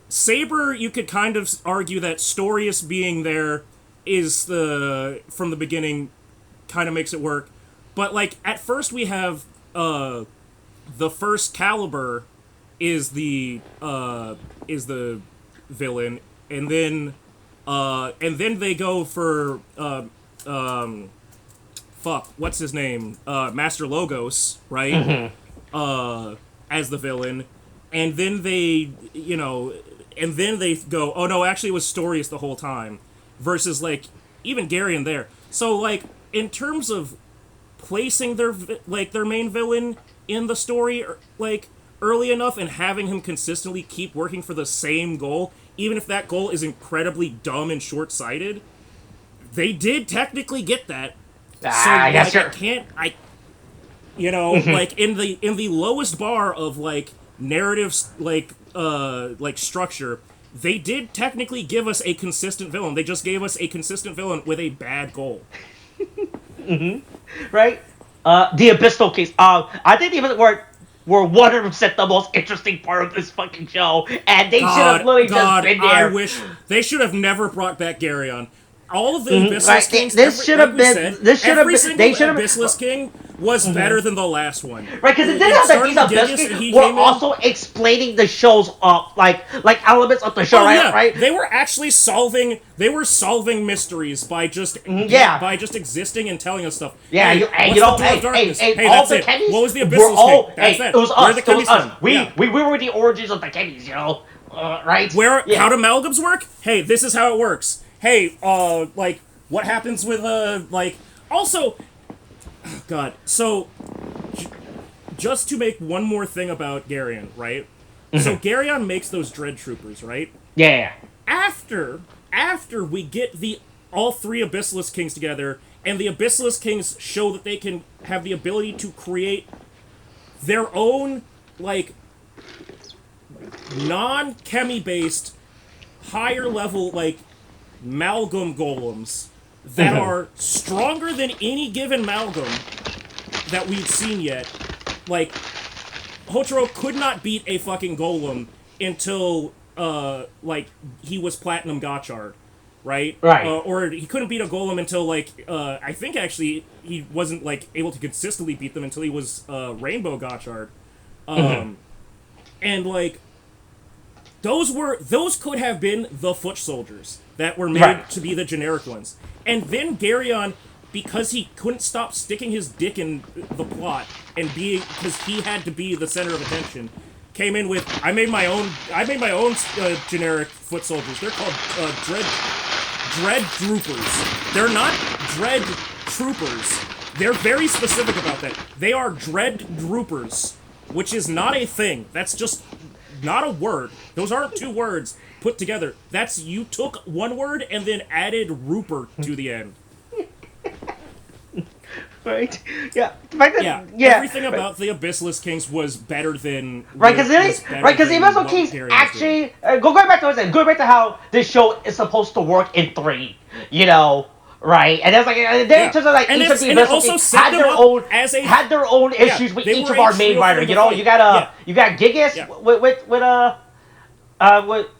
Saber, you could kind of argue that Storius being there is from the beginning, kind of makes it work. But, like, at first we have, the first Caliber is the villain, and then they go for what's his name, Master Logos, right? As the villain, and then they go, oh no, actually it was Storius the whole time, versus, like, even Garyon there. So, like, in terms of placing their main villain in the story, like, early enough and having him consistently keep working for the same goal, even if that goal is incredibly dumb and short-sighted, they did technically get that. Yes, sir. Like, in the lowest bar of, like, narratives, like structure, they did technically give us a consistent villain. They just gave us a consistent villain with a bad goal. Right? The Abyssal case. I think even were 100% the most interesting part of this fucking show, and they should have literally just been there. I wish they should have never brought back Garyon. All of the Abyssal Kings. This should have been. Every single Abyssal King was better than the last one. Right, because it did have that these Abyssal Kings were also explaining the show's like elements of the show, right? Yeah. Right. They were actually solving mysteries by just existing and telling us stuff. Yeah, hey, all the Chemys. What was the Abyssal King? That's it. It was us. Where are the Chemys from? We were the origins of the Chemys, right? How do amalgams work? Hey, this is how it works. Hey, like, what happens with, also, oh God, so, just to make one more thing about Garyon, right? So Garyon makes those Dread Troopers, right? Yeah. After we get all three Abyssal Kings together, and the Abyssal Kings show that they can have the ability to create their own, like, non-Chemy-based, higher level, like, Malgam golems that are stronger than any given Malgam that we've seen yet. Like, Houtaro could not beat a fucking golem until, like, he was Platinum Gotchard, right? Right. Or he couldn't beat a golem until, like, I think actually he wasn't, like, able to consistently beat them until he was Rainbow Gotchard. And, like, those could have been the foot soldiers that were made to be the generic ones. And then Garyon, because he couldn't stop sticking his dick in the plot and because he had to be the center of attention, came in with, I made my own generic foot soldiers. They're called Dread Troopers. They're not Dread Troopers. They're very specific about that. They are Dread Troopers, which is not a thing. That's just not a word. Those aren't two words put together. That's, you took one word and then added Rupert to the end. Right? Yeah. Everything about the Abyssal Kings was better than... Right, because the Abyssal Kings actually... going back to how this show is supposed to work in 3, Right, and that's like then in terms of like And each of the it Abyssal also Kings set them up as a had their own issues with they each were of a our main trio writers. from You the know, fight. you got Gigas Yeah. with what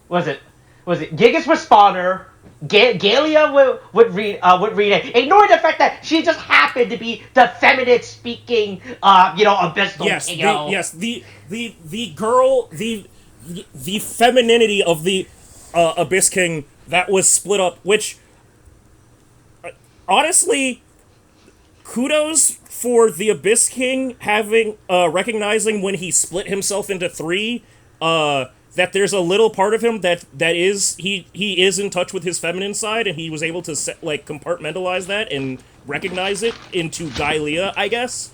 was it? Was it Gigas with Spawner? Galia with Rinne, ignoring the fact that she just happened to be the feminine speaking, Abyssal King. The girl, the femininity of the Abyss King that was split up, which honestly, kudos for the Abyss King having recognizing when he split himself into three, that there's a little part of him that is he is in touch with his feminine side, and he was able to compartmentalize that and recognize it into Galia, I guess.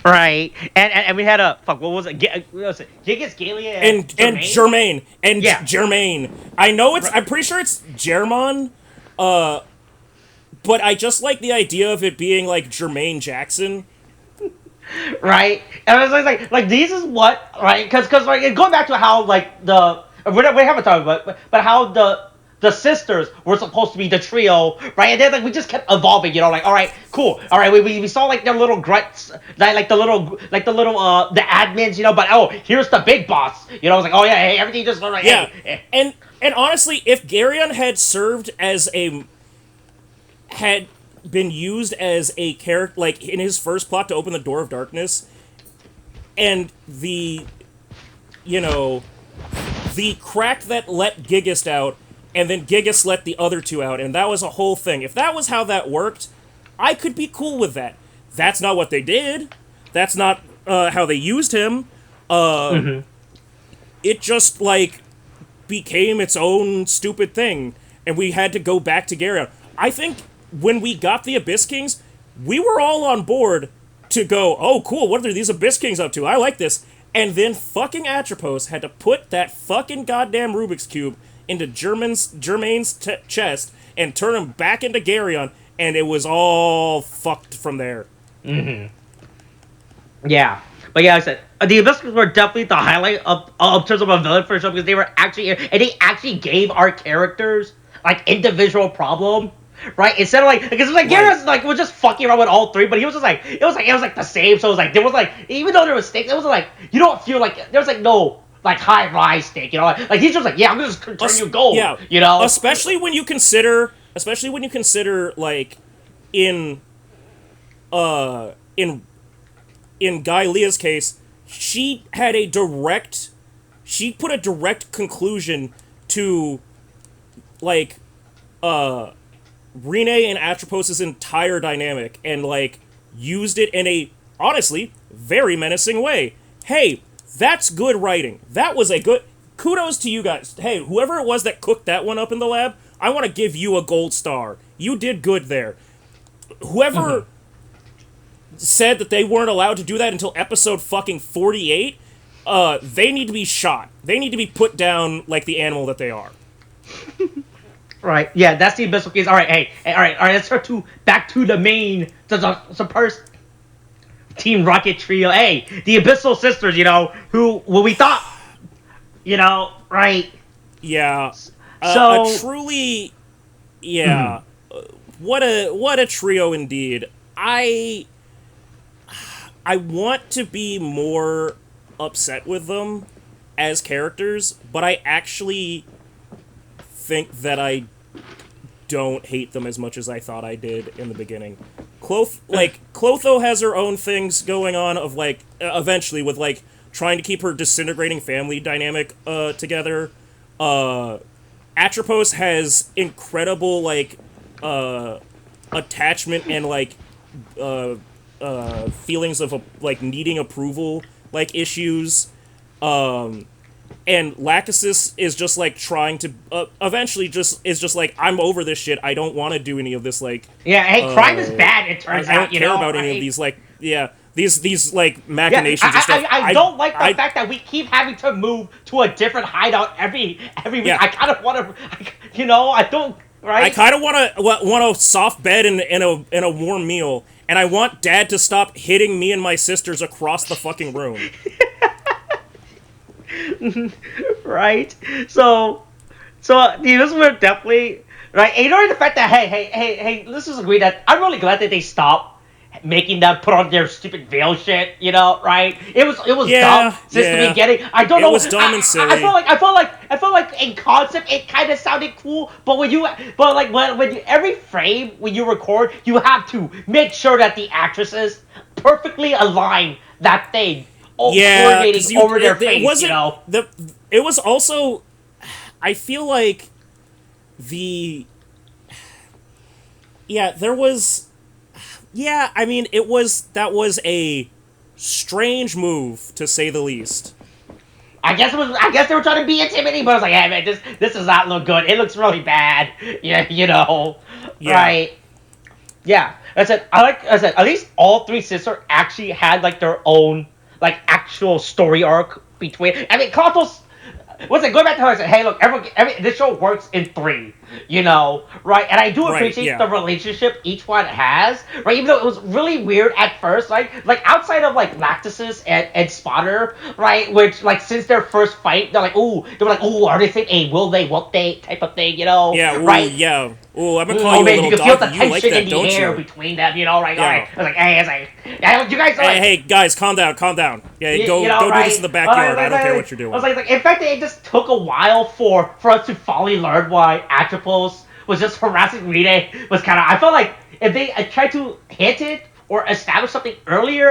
Right, and we had a what was it? Gigas, Galia, and Germain and Yeah. Germain. I know it's. I'm pretty sure it's German, but I just like the idea of it being like Jermaine Jackson. Right, and I was like this is what right because like going back to how like we haven't talked about but how the sisters were supposed to be the trio, right? And then like we just kept evolving, you know, like all right, cool, all right, we saw like their little grunts, like the little the admins, you know, but oh, here's the big boss, you know. I was like, oh yeah, hey, everything just like Yeah, hey. and honestly, if Garyon had served as had been used as a character, like in his first plot to open the Door of Darkness, and the crack that let Gigist out, and then Gigist let the other two out, and that was a whole thing. If that was how that worked, I could be cool with that. That's not what they did. That's not how they used him. It just, like, became its own stupid thing, and we had to go back to Garyon. I think when we got the Abyss Kings, we were all on board to go, oh, cool, what are these Abyss Kings up to? I like this. And then fucking Atropos had to put that fucking goddamn Rubik's Cube into Germain's chest and turn him back into Garyon, and it was all fucked from there. Yeah. But yeah, like I said, the Abyss Kings were definitely the highlight of terms of a villain for the show, because they were actually, and they actually gave our characters like individual problem, right? Instead of like, because it was like Garrus like was just fucking around with all three, but he was just like it was like the same. So it was like there was like, even though there was stakes, it was like you don't feel like there was like no like high rise stake, you know? Like he's just like, yeah, I'm gonna just turn you gold, yeah, you know? Especially when you consider like in Guy Leah's case, she put a direct conclusion to like Rinne and Atropos' entire dynamic, and like used it in a honestly very menacing way. Hey, that's good writing. That was a good kudos to you guys. Hey, whoever it was that cooked that one up in the lab, I want to give you a gold star. You did good there. Whoever said that they weren't allowed to do that until episode fucking 48, they need to be shot. They need to be put down like the animal that they are. Right, yeah, that's the Abyssal Kings. All right, all right, let's start back to the main, the first Team Rocket trio. Hey, the Abyssal Sisters, you know, we thought, you know, right? Yeah. So truly, yeah. What a trio indeed. I want to be more upset with them as characters, but I actually think that I don't hate them as much as I thought I did in the beginning. Clotho has her own things going on of like eventually with like trying to keep her disintegrating family dynamic together. Atropos has incredible like attachment and like feelings of like needing approval like issues. And Lachesis is just like trying to eventually just is just like, I'm over this shit. I don't want to do any of this like hey, crime is bad. It turns out, I don't care about any of these like these like machinations and stuff. I don't like the fact that we keep having to move to a different hideout every week. Yeah. I kind of want to, you know, I don't. Right? I kind of want a soft bed and a warm meal, and I want Dad to stop hitting me and my sisters across the fucking room. Right? So this were definitely Right, ignoring the fact that hey, let's just agree that I'm really glad that they stopped making them put on their stupid veil shit. You know, right? It was dumb since the beginning. I don't know. It was dumb and silly. I felt like in concept it kind of sounded cool, but when every frame when you record, you have to make sure that the actresses perfectly align that thing. Coordinating over their face. It was also, I feel like. There was. Yeah, I mean, that was a strange move, to say the least. I guess they were trying to be intimidating, but I was like, hey man, this does not look good. It looks really bad. Yeah, right? Yeah. I said, at least all three sisters actually had like their own like actual story arc between. I mean, Kanto's. Going back to her, I said, hey, look, this show works in three, right? And I do appreciate the relationship each one has, right? Even though it was really weird at first, like outside of like Lactuses and Spotter, right? Which like since their first fight, they were like, ooh, are they saying a will they, won't they type of thing, Yeah, ooh, right? Yeah. Ooh, I've been calling you a little you can feel the dog. You like tension that, in don't the air you? between them, right? Yeah. All right. I was like, you guys are like, Hey, guys, calm down. Yeah, go do this in the backyard. I don't care what you're doing. I was like, in fact, it just took a while for us to finally learn why Atropos was just harassing Rinne. Was kind of, I felt like if they tried to hint it or establish something earlier,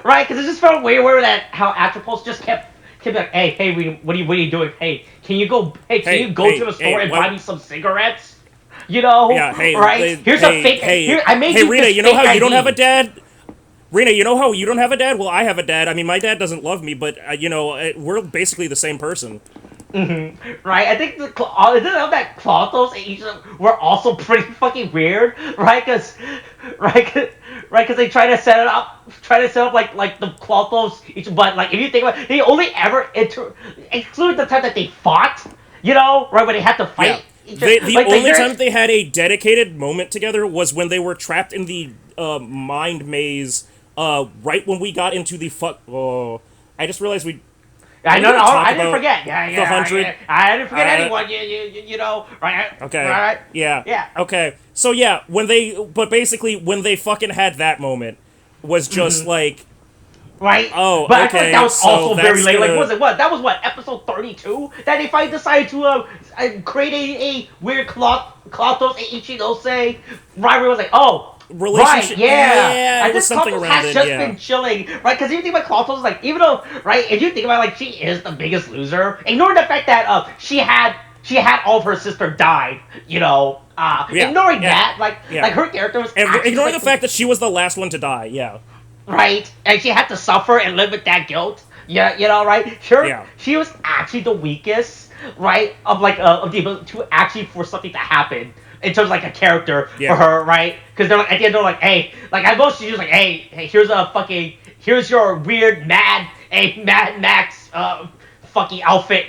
right? Because it just felt weird that how Atropos just kept like, hey, Rinne, what are you doing? Hey, can you go to the store and buy me some cigarettes? Yeah, hey, right? Here's a fake. I made you Rinne, this you know how fake you don't ID. have a dad? Rinne, you know how you don't have a dad? Well, I have a dad. I mean, my dad doesn't love me, but, we're basically the same person. Mm-hmm. Right? I think that Klothos and each of them were also pretty fucking weird, right? Because they try to set up like the Klothos, but like if you think about it, they only ever excluding the time that they fought, right, when they had to fight. Yeah. The only time they had a dedicated moment together was when they were trapped in the mind maze. Right when we got into the Oh, I just realized we. I didn't forget. Yeah, the 100. I didn't forget anyone. You know, right? Okay. Right. Yeah. Okay. So yeah, when they fucking had that moment, was just like. Right? Oh, but okay. I feel like that was also very late. Gonna... Like, that was episode 32? That they finally decided to create a weird Klothos Ichinose rivalry. Was like, oh, relationship. Right, yeah. It was something around has just been chilling, right? Because if you think about Klothos, like, even though, right, if you think about it, like, she is the biggest loser, ignoring the fact that she had all of her sister died, ignoring that, like her character was ignoring the fact that she was the last one to die, yeah. Right, and she had to suffer and live with that guilt. Yeah, right. She was actually the weakest, right, of the ability to actually for something to happen in terms of like a character for her, right? Because they're like at the end they're like, hey, like at most she's just like, hey, here's your weird Mad Max fucking outfit,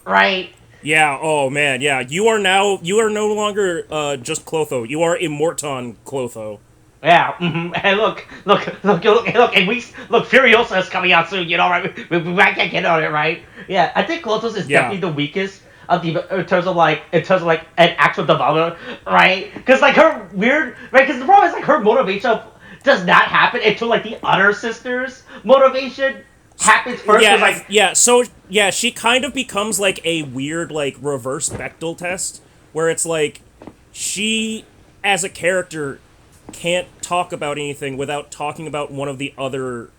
right? Yeah. Oh man. Yeah. You are no longer just Clotho. You are Immorton Clotho. Yeah, and look, and Furiosa is coming out soon, right? We can't get on it, right? Yeah, I think Klothos is definitely the weakest of the in terms of like an actual development, right? Because like her weird, right? Because the problem is like her motivation does not happen until like the other sisters' motivation happens first. So she kind of becomes like a weird like reverse Bechdel test, where it's like she as a character can't talk about anything without talking about one of the other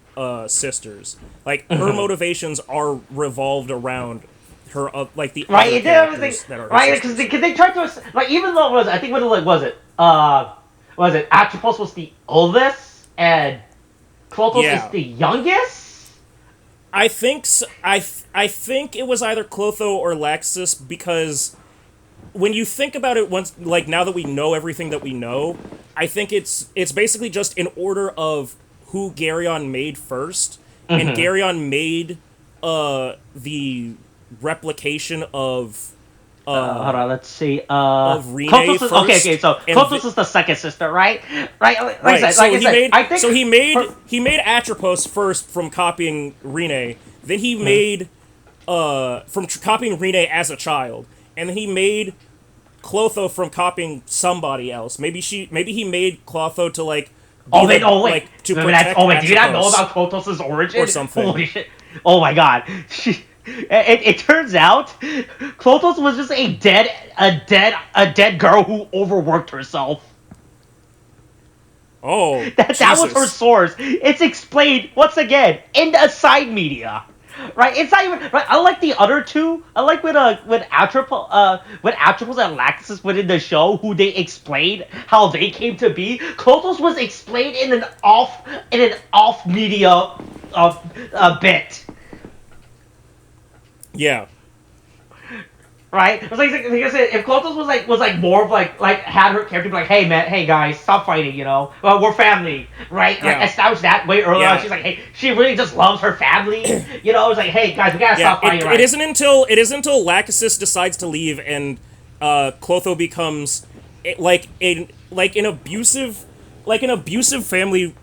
sisters. Like her motivations are revolved around her, like the other characters that are right. Because they tried to like even though it was Atropos was the oldest and Klothos is the youngest. I think I think it was either Clotho or Laxus because when you think about it once, like now that we know everything that we know, I think it's basically just in order of who Garyon made first, and Garyon made the replication of hold on, let's see. Of Rinne Klothos first. Okay, so Klothos is the second sister, right? Right. He made Atropos first from copying Rinne. Then he made from copying Rinne as a child, and then he made Clotho from copying somebody else. Maybe he made Clotho to like. Oh wait, oh wait, like, to protect did you not know Atropos about Clotos's origin or something? Holy shit! Oh my god, it turns out Clotos was just a dead girl who overworked herself. Oh, that was her source. It's explained once again in the side media. Right, it's not even right. Unlike the other two, unlike when Atropos and Lactus went in the show, who they explained how they came to be. Clotos was explained in an off media bit. Yeah. Right, it's like I said, if Clotos was more of had her character be like, hey man, hey guys, stop fighting, well, we're family, right? Like established that way earlier on. She's like, hey, she really just loves her family, It's like, hey guys, we gotta stop fighting. It isn't until Lachesis decides to leave and Clotho becomes like an abusive family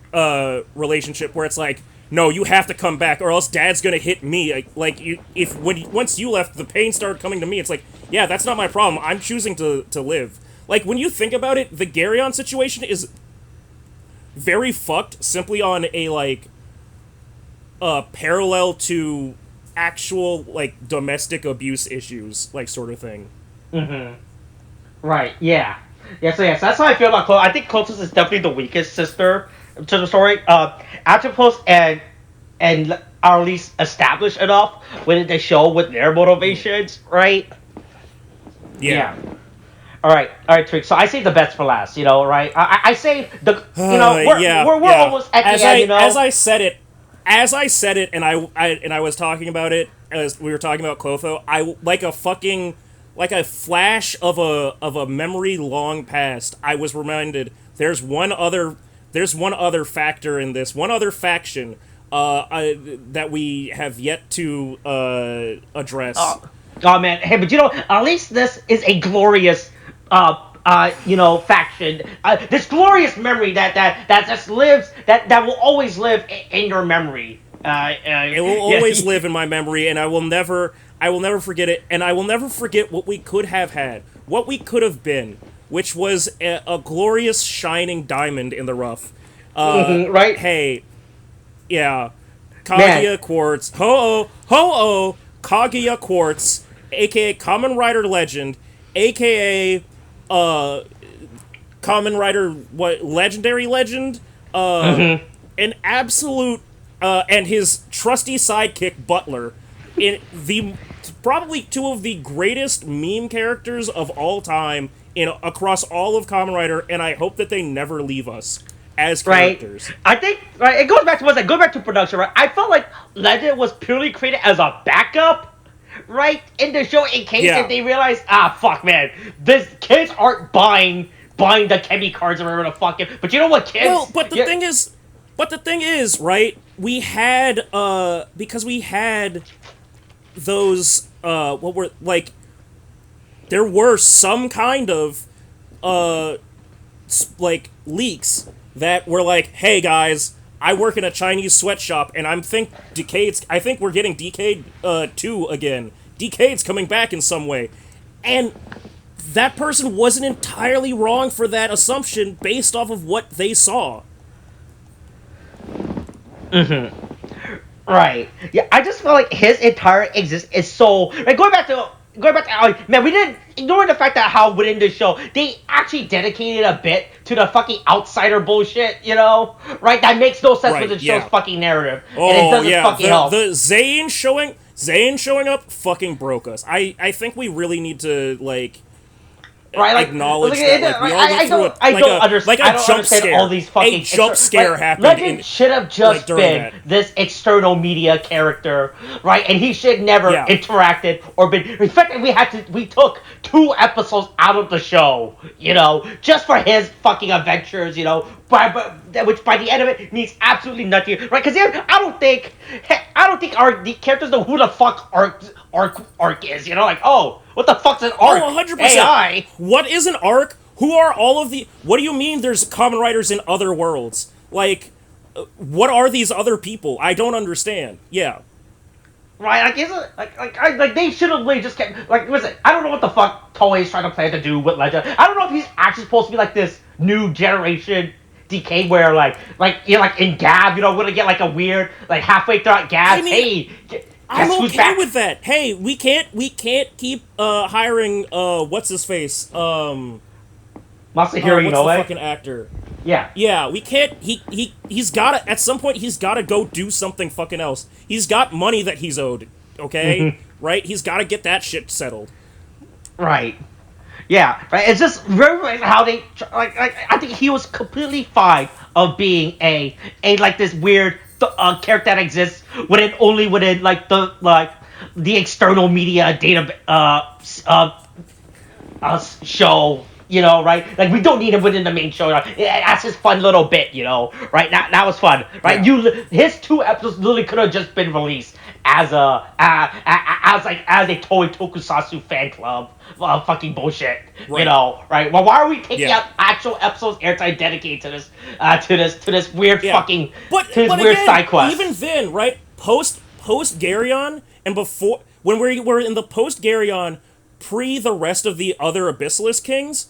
relationship where it's like, no, you have to come back, or else Dad's gonna hit me. Once you left, the pain started coming to me. It's like, yeah, that's not my problem. I'm choosing to live. Like, when you think about it, the Garyon situation is very fucked simply on a parallel to actual domestic abuse issues, sort of thing. Mm-hmm. Right. Yeah. So that's how I feel about Clotos. I think Clotos is definitely the weakest sister to the story. Atropos and are at least established enough when they show with their motivations, right? Yeah. All right, Tariq. So I say the best for last, right? I say the, we're almost at the end, As I said it, and I was talking about it as we were talking about Clotho. I like a flash of a memory long past. I was reminded there's one other factor in this, one other faction that we have yet to address. Oh man, hey, but at least this is a glorious faction. This glorious memory that just lives, that will always live in your memory. It will always live in my memory, and I will never forget it, and I will never forget what we could have had, what we could have been, which was a glorious shining diamond in the rough. Right? Hey, yeah, Kaguya Quartz, ho-oh, Kaguya Quartz, aka Kamen Rider Legend, aka Kamen Rider Legendary Legend, an absolute and his trusty sidekick Butler, in the probably two of the greatest meme characters of all time across all of Kamen Rider, and I hope that they never leave us as characters. Right. I think it goes back to production, right? I felt like Legend was purely created as a backup, right, in the show in case if they realize, fuck man, these kids aren't buying the Chemy cards or whatever the fuck. But you know what, kids? Well, but the thing is, right? We had because we had those what were there were some kind of leaks that were like, hey guys, I work in a Chinese sweatshop and I think we're getting Decade 2 again. Decade's coming back in some way. And that person wasn't entirely wrong for that assumption based off of what they saw. Right. Yeah, I just feel like his entire existence is so... Like, going back to man, we didn't... Ignoring the fact that how within the show, they actually dedicated a bit to the fucking outsider bullshit, Right? That makes no sense with the show's fucking narrative. Oh, and it doesn't fucking help. The Zane showing up fucking broke us. I think we really need to, acknowledge that we all went through I don't understand all these fucking... A jump scare happened. Legend should have just been this external media character, right? And he should never interacted or been... In fact, we took 2 episodes out of the show, just for his fucking adventures, which by the end of it means absolutely nothing, right? Because I don't think the characters know who the fuck Arc is, what the fuck's an arc? Oh, 100%. AI. What is an arc? Who are all of the... What do you mean there's Kamen Riders in other worlds? What are these other people? I don't understand. Yeah. Right, like isn't like they should have really just kept like listen. I don't know what the fuck Toei's trying to plan to do with Legend. I don't know if he's actually supposed to be like this new generation DK where you know, like in Gab, you know, we're gonna get like a weird like halfway throughout Gab. I mean, Hey, I'm guess who's okay back? with that. Hey, we can't keep hiring what's his face Masahiro what's the Inoue. fucking actor. Yeah. Yeah, we can't. He's gotta. At some point, he's gotta go do something fucking else. He's got money that he's owed. Okay, right? He's gotta get that shit settled. Right. Yeah. Right. It's just very like, how they like. I think he was completely fine of being a like this weird character that exists within the external media data show. You know, right? Like, we don't need him within the main show. That's his fun little bit, you know? Right? That was fun, right? Yeah. His 2 episodes literally could have just been released as a Toei Tokusatsu fan club. Fucking bullshit, Right. you know? Right? Well, why are we taking Yeah. out actual episodes airtime dedicated to this weird fucking But weird again, side quest? even then, right? Post Garyon and before when we were in the post Garyon, pre the rest of the other Abyssalisk Kings.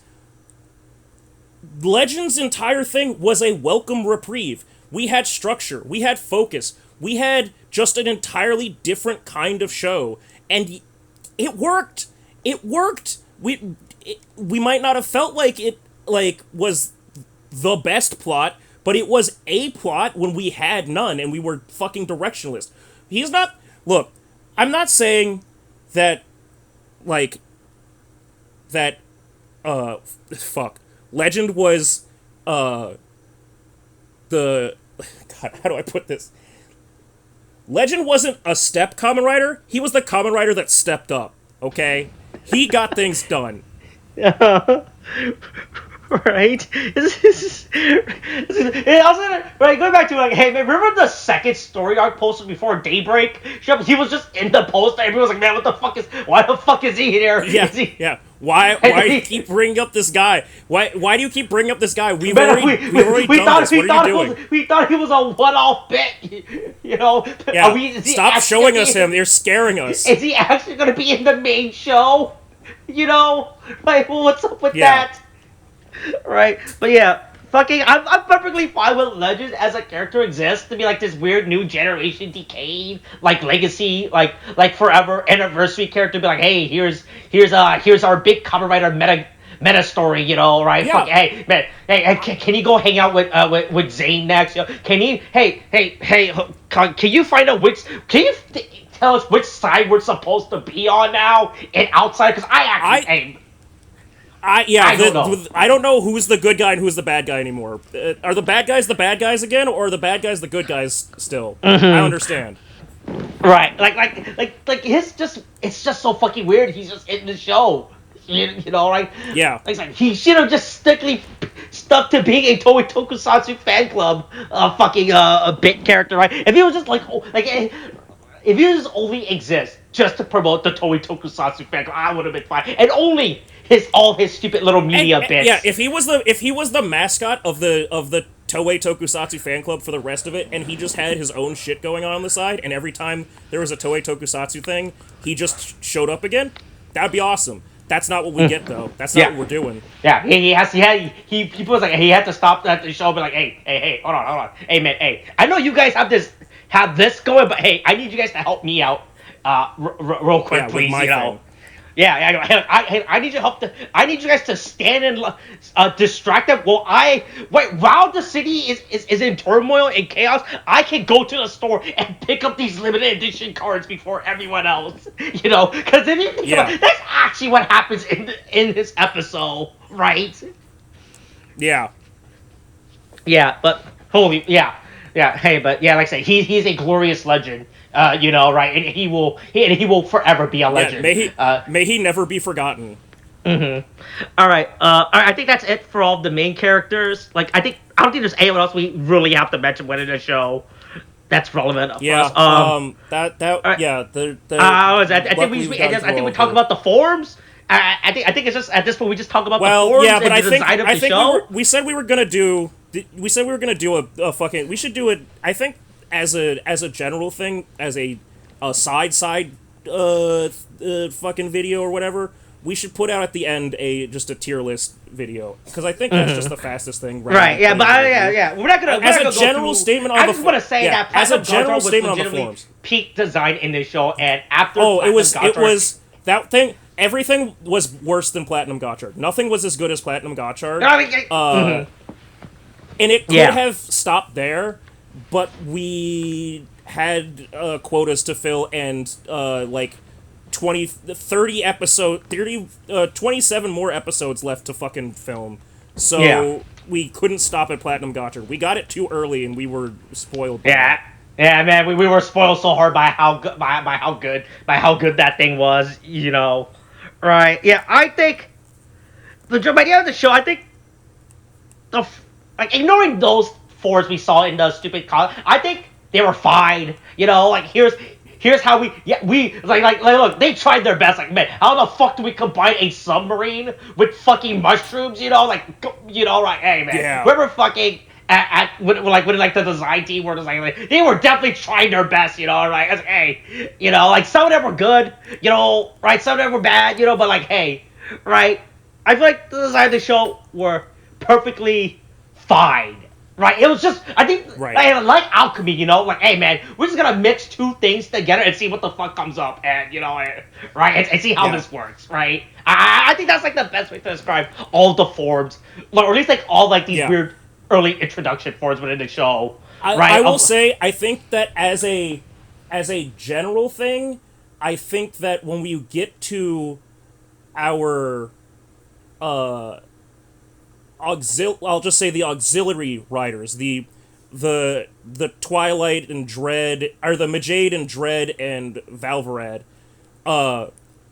Legend's entire thing was a welcome reprieve. We had structure, we had focus, we had just an entirely different kind of show, and it worked. It worked. We might not have felt like it was the best plot, but it was a plot when we had none and we were fucking directionless. He's not. Look, I'm not saying that fuck. Legend was, the... God, how do I put this? Legend wasn't a step Kamen Rider. He was the Kamen Rider that stepped up, okay? He got things done. Right? Going back to like, hey man, remember the second story arc posted before Daybreak? He was just in the post and everyone was like, man, why the fuck is he here? Yeah. Why do you keep bringing up this guy? Why do you keep bringing up this guy? We've already done this. What are you doing? We thought he was a one-off bit, you know? Yeah. Stop showing us him. They're scaring us. Is he actually going to be in the main show? You know? Like, well, what's up with that? Right? But yeah, I'm perfectly fine with Legend as a character exists to be like this weird new generation decayed, like legacy, like forever anniversary character. Be like, hey, here's our big Kamen Rider meta story, you know, right? Yeah. Hey, man, hey, can you go hang out with Zane next? You know? Can you, can you find out tell us which side we're supposed to be on now and outside? Because I don't know who's the good guy and who's the bad guy anymore. Are the bad guys again, or are the bad guys the good guys still? I don't understand. Right, like it's just so fucking weird. He's just in the show, you know, right? Yeah. Like he should have just stuck to being a Toei Tokusatsu fan club, a bit character, right? If he was just if he just only exists just to promote the Toei Tokusatsu fan club, I would have been fine. And only all his stupid little media bits. Yeah, if he was the mascot of the Toei Tokusatsu fan club for the rest of it, and he just had his own shit going on the side, and every time there was a Toei Tokusatsu thing, he just showed up again, that'd be awesome. That's not what we get though. That's not what we're doing. Yeah, he was like he had to stop at the show and be like, hey, hold on. Hey man, hey, I know you guys have this going, but hey, I need you guys to help me out real quick, please, you know. Thing. Yeah, I need your help. I need you guys to stand and distract them. While the city is in turmoil and chaos, I can go to the store and pick up these limited edition cards before everyone else. You know, because if you think about it, that's actually what happens in this episode, right? Yeah. Yeah, but hey, but yeah, like I say, he's a glorious legend. You know, right? And he will forever be a legend. May he never be forgotten. Mm-hmm. All right. I think that's it for all of the main characters. Like, I don't think there's anyone else we really have to mention within the show that's relevant for us. I think we talk about the forums. I think it's just at this point we just talk about the forums but and the design of the show. We said we were gonna do a fucking. We should do it. I think as a general thing, as a a side fucking video or whatever, we should put out at the end just a tier list video, because I think that's just the fastest thing. Right? Yeah, but we're not gonna. As a general statement, I just want to say that as a Platinum general Gotchard statement was on the legitimately forums, peak design in this show, and after it was Gotchard, that thing. Everything was worse than Platinum Gotchard. Nothing was as good as Platinum Gotchard. And it could have stopped there, but we had quotas to fill, and 27 more episodes left to fucking film. So we couldn't stop at Platinum Gotchard. We got it too early, and we were spoiled. Yeah, man, we were spoiled so hard by how good that thing was, you know. Right? Yeah, I think the idea of the show. I think ignoring those fours we saw in the stupid I think they were fine. You know, here's how we look, they tried their best. Like, man, how the fuck do we combine a submarine with fucking mushrooms? You know, right? Hey, man, whoever fucking when the design team were just they were definitely trying their best, you know, right? Hey, you know, some of them were good, you know, right? Some of them were bad, you know, but hey, right? I feel like the design of the show were perfectly fine. Right, it was just, I think, like alchemy, you know, hey, man, we're just gonna mix two things together and see what the fuck comes up, and, you know, right, and see how this works, right? I think that's, the best way to describe all the forms, or at least, all, these weird early introduction forms within the show, right? I will say, I think that as a general thing, I think that when we get to our, I'll just say the auxiliary riders, the Twilight and Dread, or the Majade and Dread and Valvarad,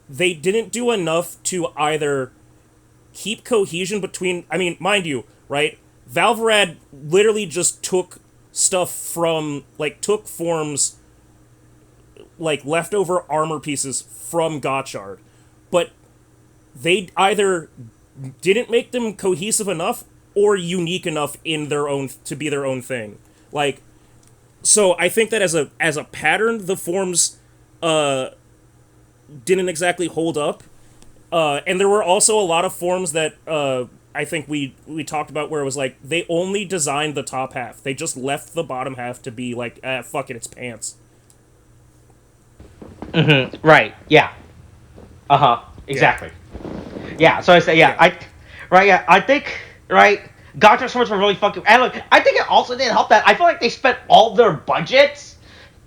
they didn't do enough to either keep cohesion between, I mean, mind you, right, Valvarad literally just took stuff from, took forms, leftover armor pieces from Gotchard, but they either didn't make them cohesive enough or unique enough in their own to be their own thing. So I think that as a pattern, the forms didn't exactly hold up. And there were also a lot of forms that I think we talked about where it was they only designed the top half. They just left the bottom half to be fuck it, it's pants. Mm-hmm. Right. Yeah. Exactly. Yeah, so I say, I think, Gotchard swords were really fucking, and look, I think it also didn't help that I feel like they spent all their budgets,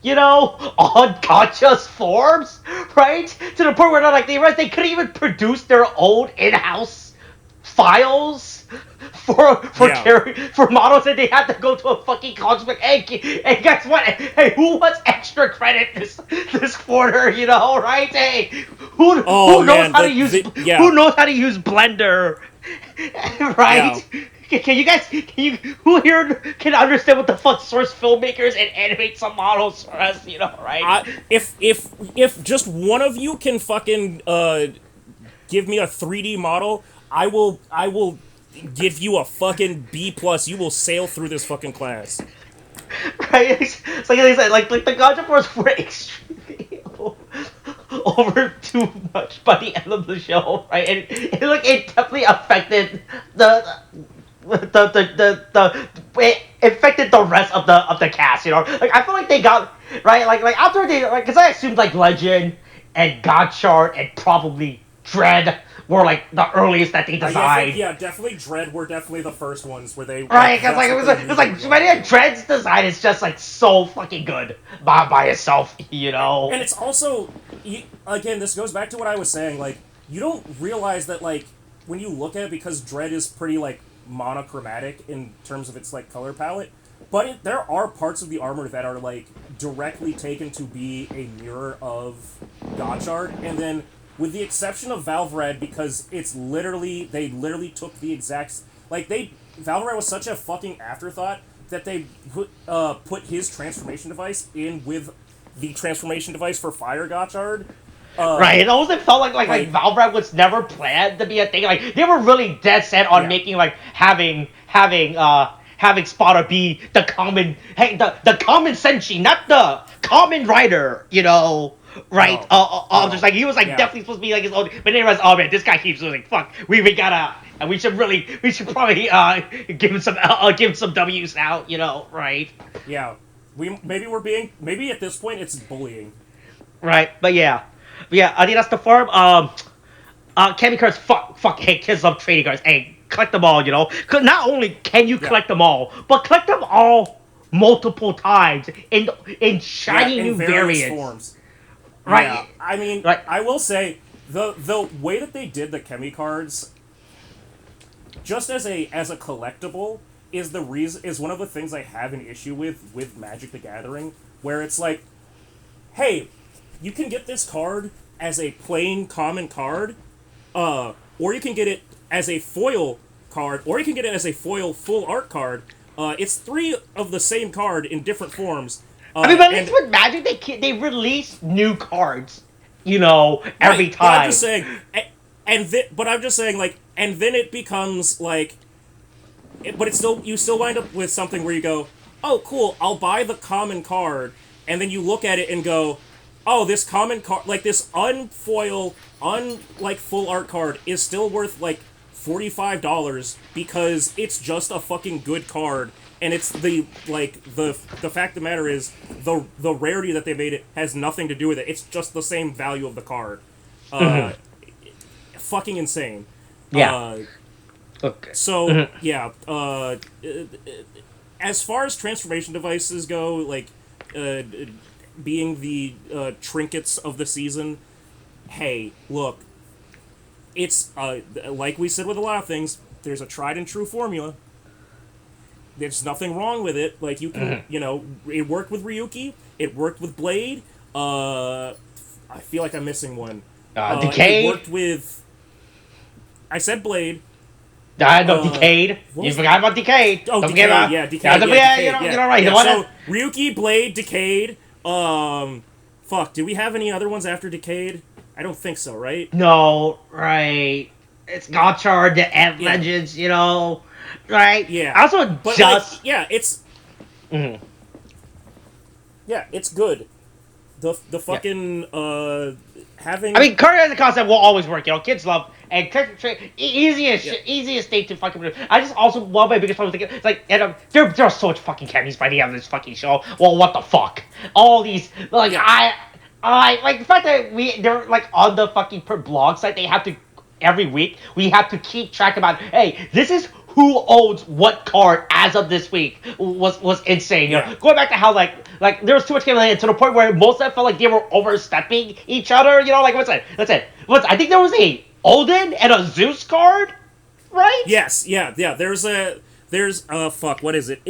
you know, on Gotcha's forms, right? To the point where they realized they couldn't even produce their own in-house files for models, and they had to go to a fucking college. Hey, guess what? Hey, who wants extra credit this quarter? You know, right? Hey, who knows how to use Blender? Right? Yeah. Who here can understand what the fuck source filmmakers and animate some models for us? You know, right? If just one of you can fucking give me a 3D model, I will give you a fucking B+. You will sail through this fucking class. Right? It's the Gotchard forms were extremely over too much by the end of the show, right? And it definitely affected it affected the rest of the cast, you know. I feel like they got after they because I assumed Legend and Gotchard and probably Dread were the earliest that they designed. Definitely Dread were definitely the first ones where they because Dread's design is just so fucking good by itself, you know. And it's also again, this goes back to what I was saying. You don't realize that when you look at it, because Dread is pretty monochromatic in terms of its color palette, but there are parts of the armor that are directly taken to be a mirror of Gotchard, and then with the exception of Valvarad, because they literally took the exact Valvarad was such a fucking afterthought that they put his transformation device in with the transformation device for Fire Gotchard. Right, it almost felt like Valvarad was never planned to be a thing. They were really dead set on making having having Spada be the common, hey, the common senshi, not the Kamen Rider, right? No. Just like he was like Yeah. definitely supposed to be like his own, but then he realized, oh man, this guy keeps losing. Fuck, we gotta, and we should probably give him some W's now, right? Yeah. Maybe at this point it's bullying. Right, but yeah, I think that's the farm. Candy cards, hey, kids love trading cards. Hey, collect them all, 'Cause not only can you collect them all, but collect them all multiple times in shiny in new various variants. forms. Right. Yeah. I mean, Right. I will say the way that they did the Chemy cards, just as a collectible, is one of the things I have an issue with Magic the Gathering, where it's like, hey, you can get this card as a plain common card, or you can get it as a foil card, or you can get it as a foil full art card. It's 3 of the same card in different forms. But at least with Magic, they release new cards, every time. But I'm just saying, but I'm just saying, like, and then it becomes like, but you still wind up with something where you go, oh, cool, I'll buy the common card, and then you look at it and go, oh, this common card, like this unfoil, full art card is still worth like $45 because it's just a fucking good card, and it's the fact of the matter is the rarity that they made it has nothing to do with it. It's just the same value of the card. Fucking insane. Yeah. Okay. So yeah. As far as transformation devices go, like being the trinkets of the season, hey, look, it's like we said with a lot of things, there's a tried and true formula. There's nothing wrong with it. Like, you can, it worked with Ryuki, it worked with Blade, I feel like I'm missing one. Decade? It worked with... I said Blade. No, Decade. You forgot about Decade. Oh, Don't Decade, yeah, Decade. You're right. Yeah, so, Ryuki, Blade, Decade, fuck, do we have any other ones after Decade? I don't think so, right? No, right. It's Gotchard, the Ant Legends, right? Yeah. Also, but just... Like, yeah, it's... Mm-hmm. Yeah, it's good. The fucking, having... I mean, current as a concept will always work, kids love... And easiest thing to fucking do. I just also, one of my biggest problems, it's like, there are so much fucking candies by the end of this fucking show. Well, what the fuck? All these, like, I like the fact that they're like on the fucking per blog site, they have to, every week, we have to keep track about, hey, this is who owns what card as of this week was insane. Going back to how like there was too much game to the point where most of them felt like they were overstepping each other. Like what's that? I think there was a Odin and a Zeus card, right? Yes, yeah. There's fuck, what is it?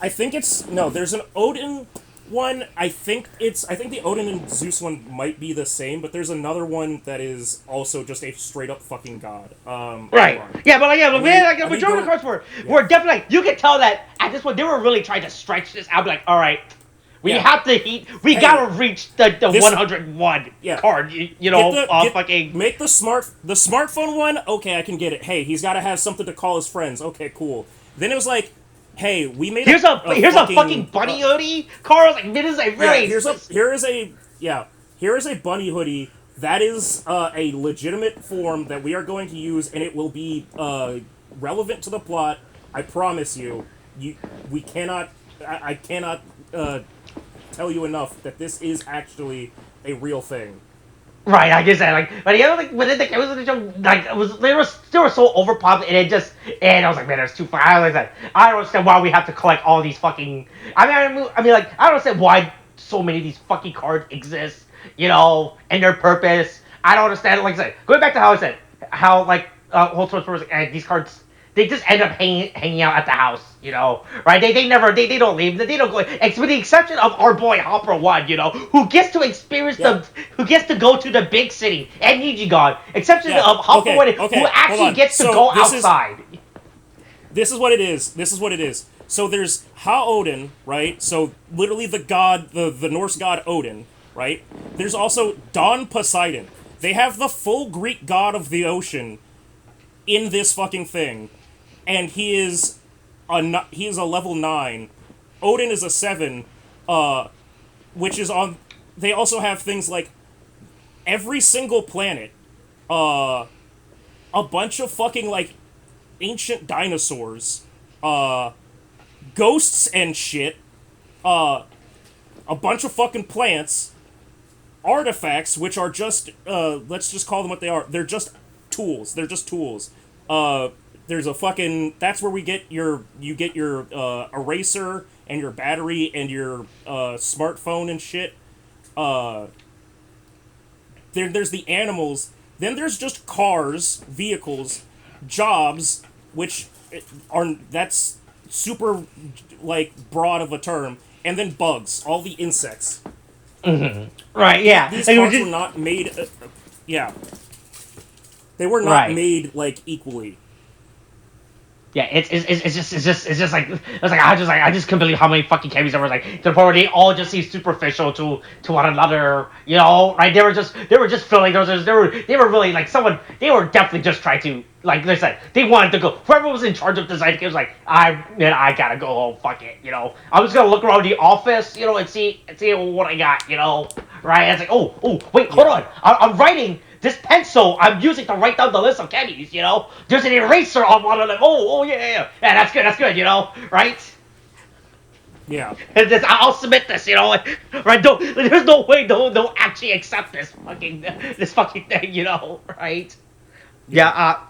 I think there's an Odin one. I think the Odin and Zeus one might be the same, but there's another one that is also just a straight up fucking god. Right. Yeah, but the majority of the cards were definitely, you could tell that at this point they were really trying to stretch this out. Like, all right, we have to gotta reach the 101 card. Fucking make the smartphone one. Okay, I can get it. Hey, he's got to have something to call his friends. Okay, cool. Then it was like, hey, we made here's a fucking bunny hoodie. Carl, like, this is a really here is a bunny hoodie that is a legitimate form that we are going to use, and it will be relevant to the plot. I promise you. We cannot. I cannot tell you enough that this is actually a real thing. Right, I guess that, but within the show, they were so overpopulated, and I was like, man, there's too far. I don't understand why we have to collect all these fucking. I mean, I don't understand why so many of these fucking cards exist, and their purpose. I don't understand. Like I said, going back to how I said whole source these cards. They just end up hanging out at the house, right? They don't leave. They don't go, with the exception of our boy Hopper One, who gets to experience who gets to go to the big city and Nijigon. Exception of Hopper One, who actually gets to go outside. This is what it is. So there's Ha-Odin, right? So literally the god, the Norse god Odin, right? There's also Don Poseidon. They have the full Greek god of the ocean in this fucking thing. And he is he's a level 9. Odin is a 7, which is on... They also have things like every single planet, a bunch of fucking, like, ancient dinosaurs, ghosts and shit, a bunch of fucking plants, artifacts, which are just, let's just call them what they are. They're just tools. They're just tools. There's a fucking... That's where you get your eraser and your battery and your smartphone and shit. There's the animals. Then there's just cars, vehicles, jobs, which that's super, like, broad of a term. And then bugs, all the insects. Mm-hmm. Right, yeah. These cards were not made... yeah. They were not made, like, equally. Yeah, it's just like I just couldn't believe how many fucking Chemys there were, like, to the point where they all just seem superficial to one another, you know, right? They were just feeling they were really like they were definitely just trying to, like they said, they wanted to go. Whoever was in charge of design was like, I gotta go home, fuck it, you know. I'm just gonna look around the office, you know, and see what I got, you know, right? It's like, oh wait, hold on, I'm writing. This pencil I'm using to write down the list of Chemys, you know? There's an eraser on one of them. Oh, yeah, that's good, you know? Right? Yeah. And I'll submit this, you know? Right? There's no way they'll actually accept this fucking thing, you know? Right? Yeah,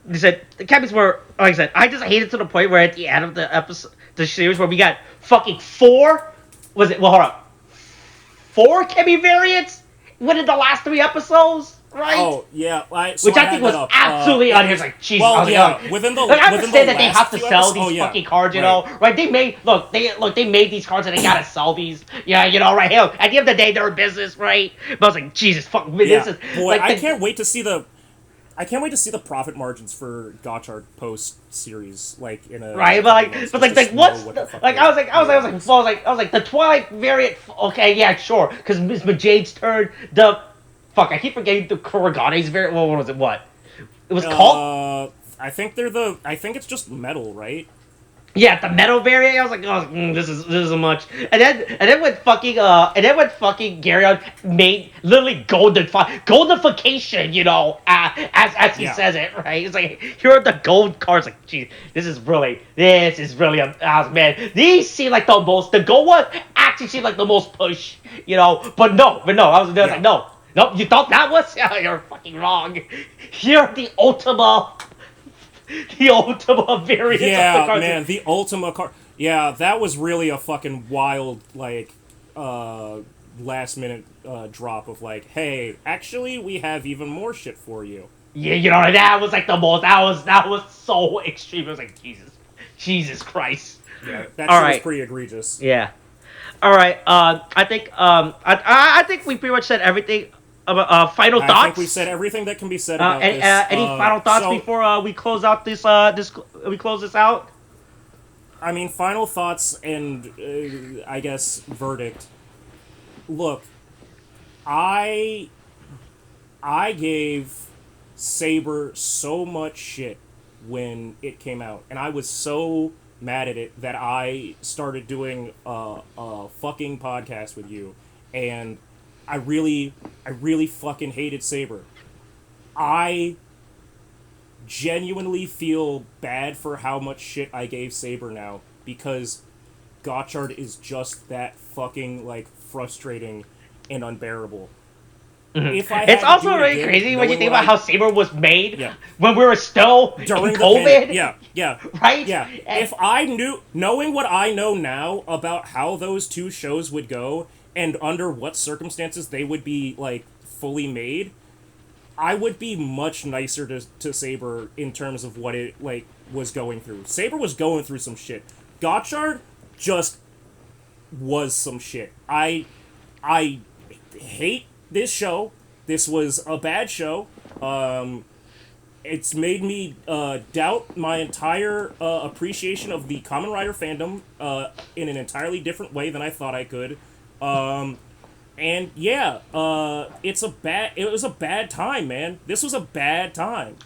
they said, the Chemys were, like I said, I just hated to the point where at the end of the episode, the series, where we got fucking 4 Chemy variants within the last 3 episodes? Right. Oh yeah, which I think was absolutely unhinged. Like, Jesus. Well, yeah. Within the I understand that they have to sell these fucking cards, you know, right? They made they made these cards and they gotta sell these. Yeah, you know, right? Hell, at the end of the day, they're a business, right? But I was like, Jesus, fuck, this is boy. Like, I can't wait to see the profit margins for Gotchard post series, like in a right. But what's I was like the Twilight variant. Okay, yeah, sure, because Miss Majade's turn. Fuck, I keep forgetting the Kurogane's variant. Well, what was it? What? It was called? I think it's just metal, right? Yeah, the metal variant. I was like, this is much. And then when fucking Garyon made literally goldification, you know, as he says it, right? It's like, here are the gold cards. Like, geez, this is really man. These seem like the gold one actually seemed like the most push, you know. But no, I was like, no. Nope, you thought that was? Yeah, you're fucking wrong. You're the Ultima variant. Yeah, of the cards. man, the Ultima card. Yeah, that was really a fucking wild, like, last minute drop of like, hey, actually, we have even more shit for you. Yeah, you know, that was like the most. That was so extreme. It was like, Jesus Christ. Yeah, that shit was pretty egregious. Yeah. All right. I think we pretty much said everything. Final thoughts. I think we said everything that can be said about this. Any final thoughts before we close out we close this out? I mean, final thoughts and I guess verdict. Look, I gave Saber so much shit when it came out, and I was so mad at it that I started doing a fucking podcast with you, and I really fucking hated Saber. I genuinely feel bad for how much shit I gave Saber now, because Gotchard is just that fucking, like, frustrating and unbearable. Mm-hmm. It's also really crazy when you think about how Saber was made when we were still during in COVID. Yeah. Right? Yeah. If I knew, knowing what I know now about how those two shows would go and under what circumstances they would be, like, fully made, I would be much nicer to Saber in terms of what it, like, was going through. Saber was going through some shit. Gotchard just was some shit. I hate this show. This was a bad show. It's made me doubt my entire appreciation of the Kamen Rider fandom in an entirely different way than I thought I could. And yeah, it was a bad time, man. This was a bad time.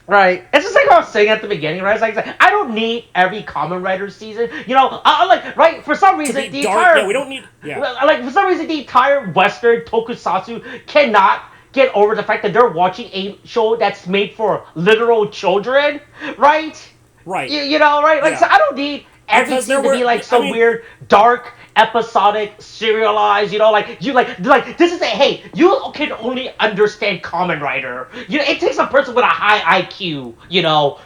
Right. It's just like what I was saying at the beginning, right? It's like I don't need every Kamen Rider season. I like right for some To reason be the dark, entire yeah, we don't need. Yeah, like for some reason the entire Western tokusatsu cannot get over the fact that they're watching a show that's made for literal children, right? right. Right? Like, so Yeah, I don't need every because there season to be were. like I some mean, weird, dark, episodic, serialized. Like this is a hey, you can only understand Kamen Rider. It takes a person with a high IQ,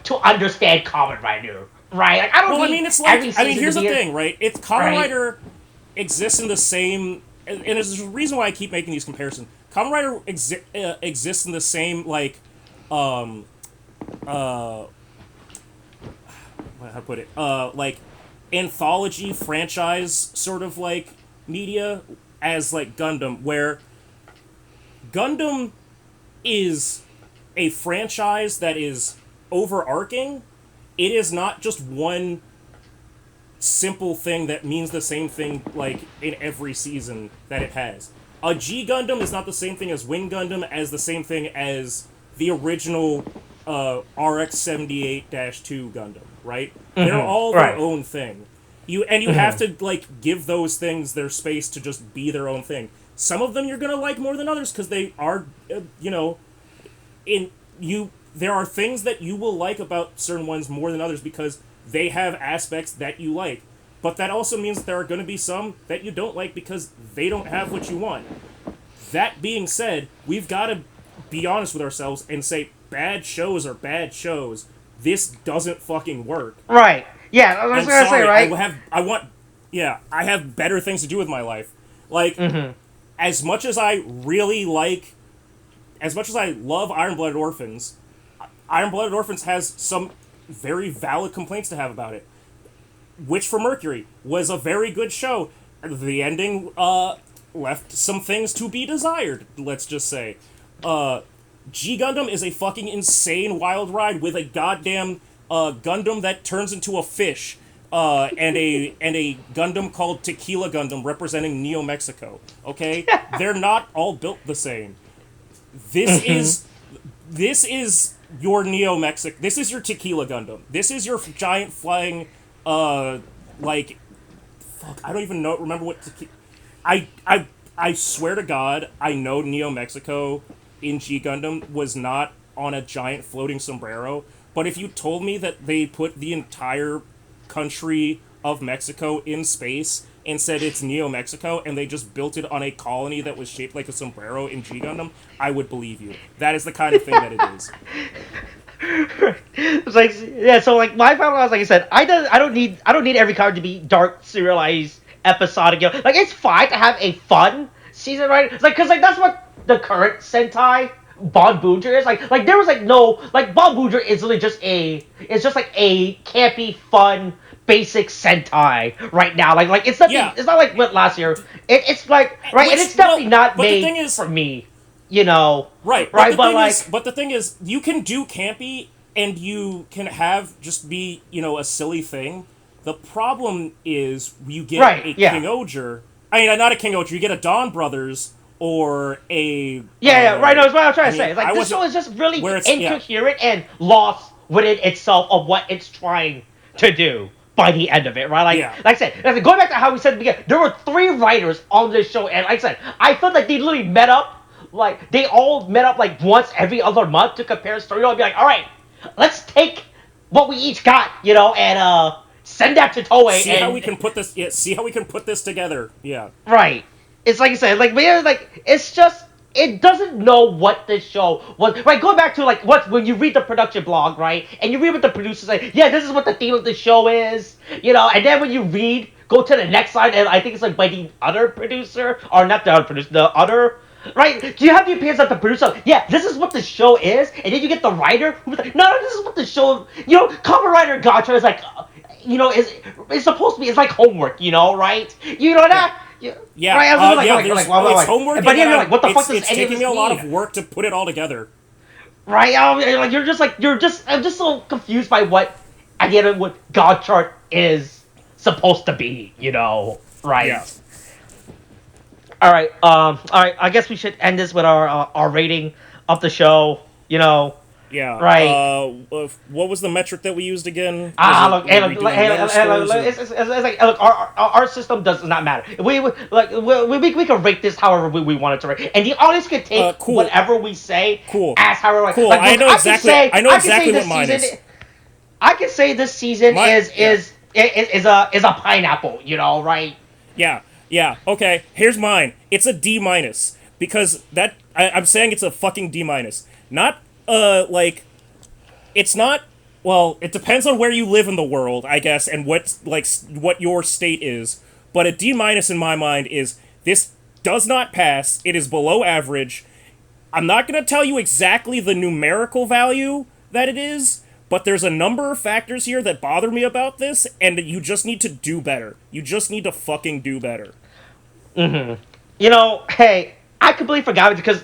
to understand Kamen Rider, right? Like, I don't well, I need mean, it's every like. I mean, season to here's the be thing, right? It's Kamen right. Rider exists in the same, and there's a reason why I keep making these comparisons. Kamen Rider exists in the same um, uh, how to put it, like anthology franchise sort of like media as like Gundam, where Gundam is a franchise that is overarching. It is not just one simple thing that means the same thing like in every season that it has. A G Gundam is not the same thing as Wing Gundam as the same thing as the original RX 78-2 Gundam, right? They're all their Right. own thing. You have to like give those things their space to just be their own thing. Some of them you're gonna like more than others because they are, in you. There are things that you will like about certain ones more than others because they have aspects that you like. But that also means that there are going to be some that you don't like because they don't have what you want. That being said, we've got to be honest with ourselves and say bad shows are bad shows. This doesn't fucking work. Right. Yeah, I was I'm gonna say, sorry. right? I have better things to do with my life. Like, Mm-hmm. as much as I really like, as much as I love Iron Blooded Orphans, Iron Blooded Orphans has some very valid complaints to have about it. Witch for Mercury was a very good show. The ending left some things to be desired, let's just say. G Gundam is a fucking insane wild ride with a goddamn Gundam that turns into a fish. And a Gundam called Tequila Gundam representing Neo Mexico. Okay? They're not all built the same. This is your Neo Mexico. This is your Tequila Gundam. This is your giant flying like fuck, I don't even remember what I swear to God, I know Neo Mexico in G Gundam was not on a giant floating sombrero, but if you told me that they put the entire country of Mexico in space and said it's Neo Mexico and they just built it on a colony that was shaped like a sombrero in G Gundam, I would believe you. That is the kind of thing that it is. It's like, yeah, so like my final was, like I said, I don't need every card to be dark, serialized, episodic. Like, it's fine to have a fun season, right? It's like, cause like that's what the current Sentai Bon Booger is like. There was like no like Bon Booger is literally just like a campy, fun, basic Sentai right now. Like it's nothing. Yeah. It's not like what last year. It's like right, and Which, it's definitely well, not but the made thing is- for me. Right, Right, but the thing is, you can do campy and you can have just be, a silly thing. The problem is you get Right, a yeah. King Oger. I mean, not a King Oger. You get a Dawn Brothers or a right. No, that's what I'm trying to I say. mean, Like, I this wasn't- show is just really where it's- yeah. incoherent and lost within itself of what it's trying to do by the end of it, right? Like, Yeah. like I said, going back to how we said at the beginning, there were 3 writers on this show, and like I said, I felt like they literally met up. Like, they all met up like once every other month to compare story. And be like, all right, let's take what we each got, and send that to Toei. See how we can put this. Yeah, see how we can put this together. Yeah. Right. It's like I said, like, man, like, it's just, it doesn't know what this show was. Right, going back to, like, when you read the production blog, right, and you read what the producers say, yeah, this is what the theme of the show is, and then when you go to the next line, and I think it's, like, by the other producer, or not the other producer, the other, right, do you have the appearance of the producer, yeah, this is what the show is, and then you get the writer who's like, no, this is what the show, Kamen Rider Gotchard is like, it's supposed to be, it's like homework, right? That? Yeah, Right, I was it's homework. But then you're like, what the fuck does it's any of taking this me a lot mean? of work to put it all together. Right? I'm just so confused by what Gotchard is supposed to be, right? Yeah. All right, I guess we should end this with our rating of the show, Yeah. Yeah. Right. What was the metric that we used again? Look, it's like, look, our system does not matter. We can rate this however we want it to rate, and the audience can take cool. whatever we say Cool. as however. Cool. Like, I know exactly what mine is. I can say this season is a pineapple, you know, right? Yeah. Okay. Here's mine. It's a D minus because I'm saying it's a fucking D minus. Not it's not. Well, it depends on where you live in the world, I guess, and what your state is. But a D minus in my mind is this does not pass. It is below average. I'm not gonna tell you exactly the numerical value that it is. But there's a number of factors here that bother me about this, and you just need to do better. You just need to fucking do better. Mm-hmm. You know, hey, I completely forgot because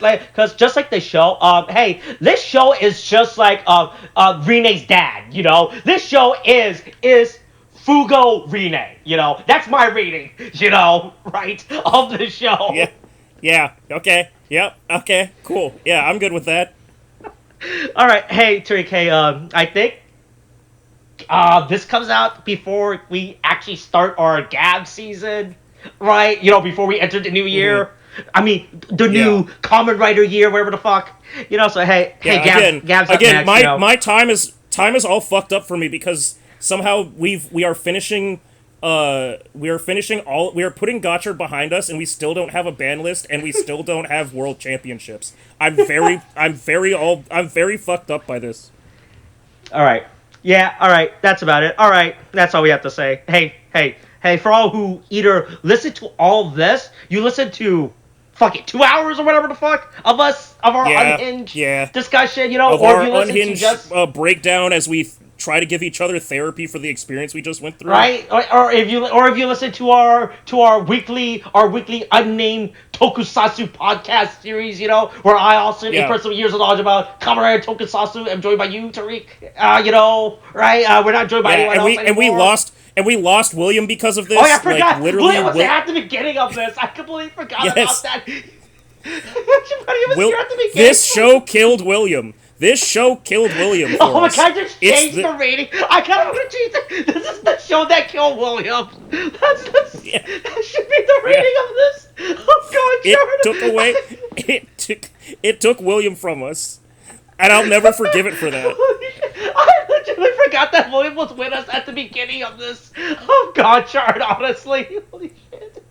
just like the show, hey, this show is just like Rinne's dad. You know, this show is Fugo Rinne. You know, that's my rating. You know, right, of the show. Yeah. Okay. Yep. Okay. Cool. Yeah, I'm good with that. All right, hey Tariq, hey, I think this comes out before we actually start our Gab season, right? You know, before we enter the new year. Mm-hmm. I mean, the new Kamen Rider year, whatever the fuck. You know, so hey, Gab's up next, my time is all fucked up for me because somehow we are finishing putting Gotchard behind us, and we still don't have a ban list, and we still don't have world championships. I'm very fucked up by this. All right, yeah, all right, that's about it. All right, that's all we have to say. Hey, for all who either listen to all this, you listen to 2 hours or whatever the fuck of our unhinged discussion, you know, of or our if you listen unhinged to just breakdown as we try to give each other therapy for the experience we just went through. Right? Or if you listen to our weekly unnamed tokusatsu podcast series, you know, where I also a person with years of knowledge about Kamen Rider tokusatsu. I'm joined by you, Tariq. You know, right? We're not joined by anyone else anymore. And we lost William because of this. Oh yeah, I forgot. Like, literally, William was at the beginning of this. I completely forgot about that. This show killed William. This show killed William. Oh my god, just change the rating. I kind of want to change it. This is the show that killed William. That should be the rating of this. Oh god, It took William from us. And I'll never forgive it for that. I literally forgot that William was with us at the beginning of this. Oh god, Gotchard, honestly. Holy shit.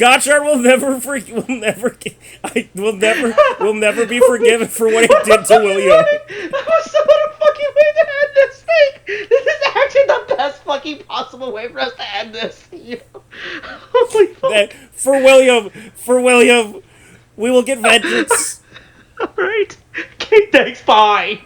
Gotchard will never be forgiven for what he did to William. That was so fucking way to end this thing. This is actually the best fucking possible way for us to end this. Holy fuck. For William, we will get vengeance. Alright. Okay, thanks, bye.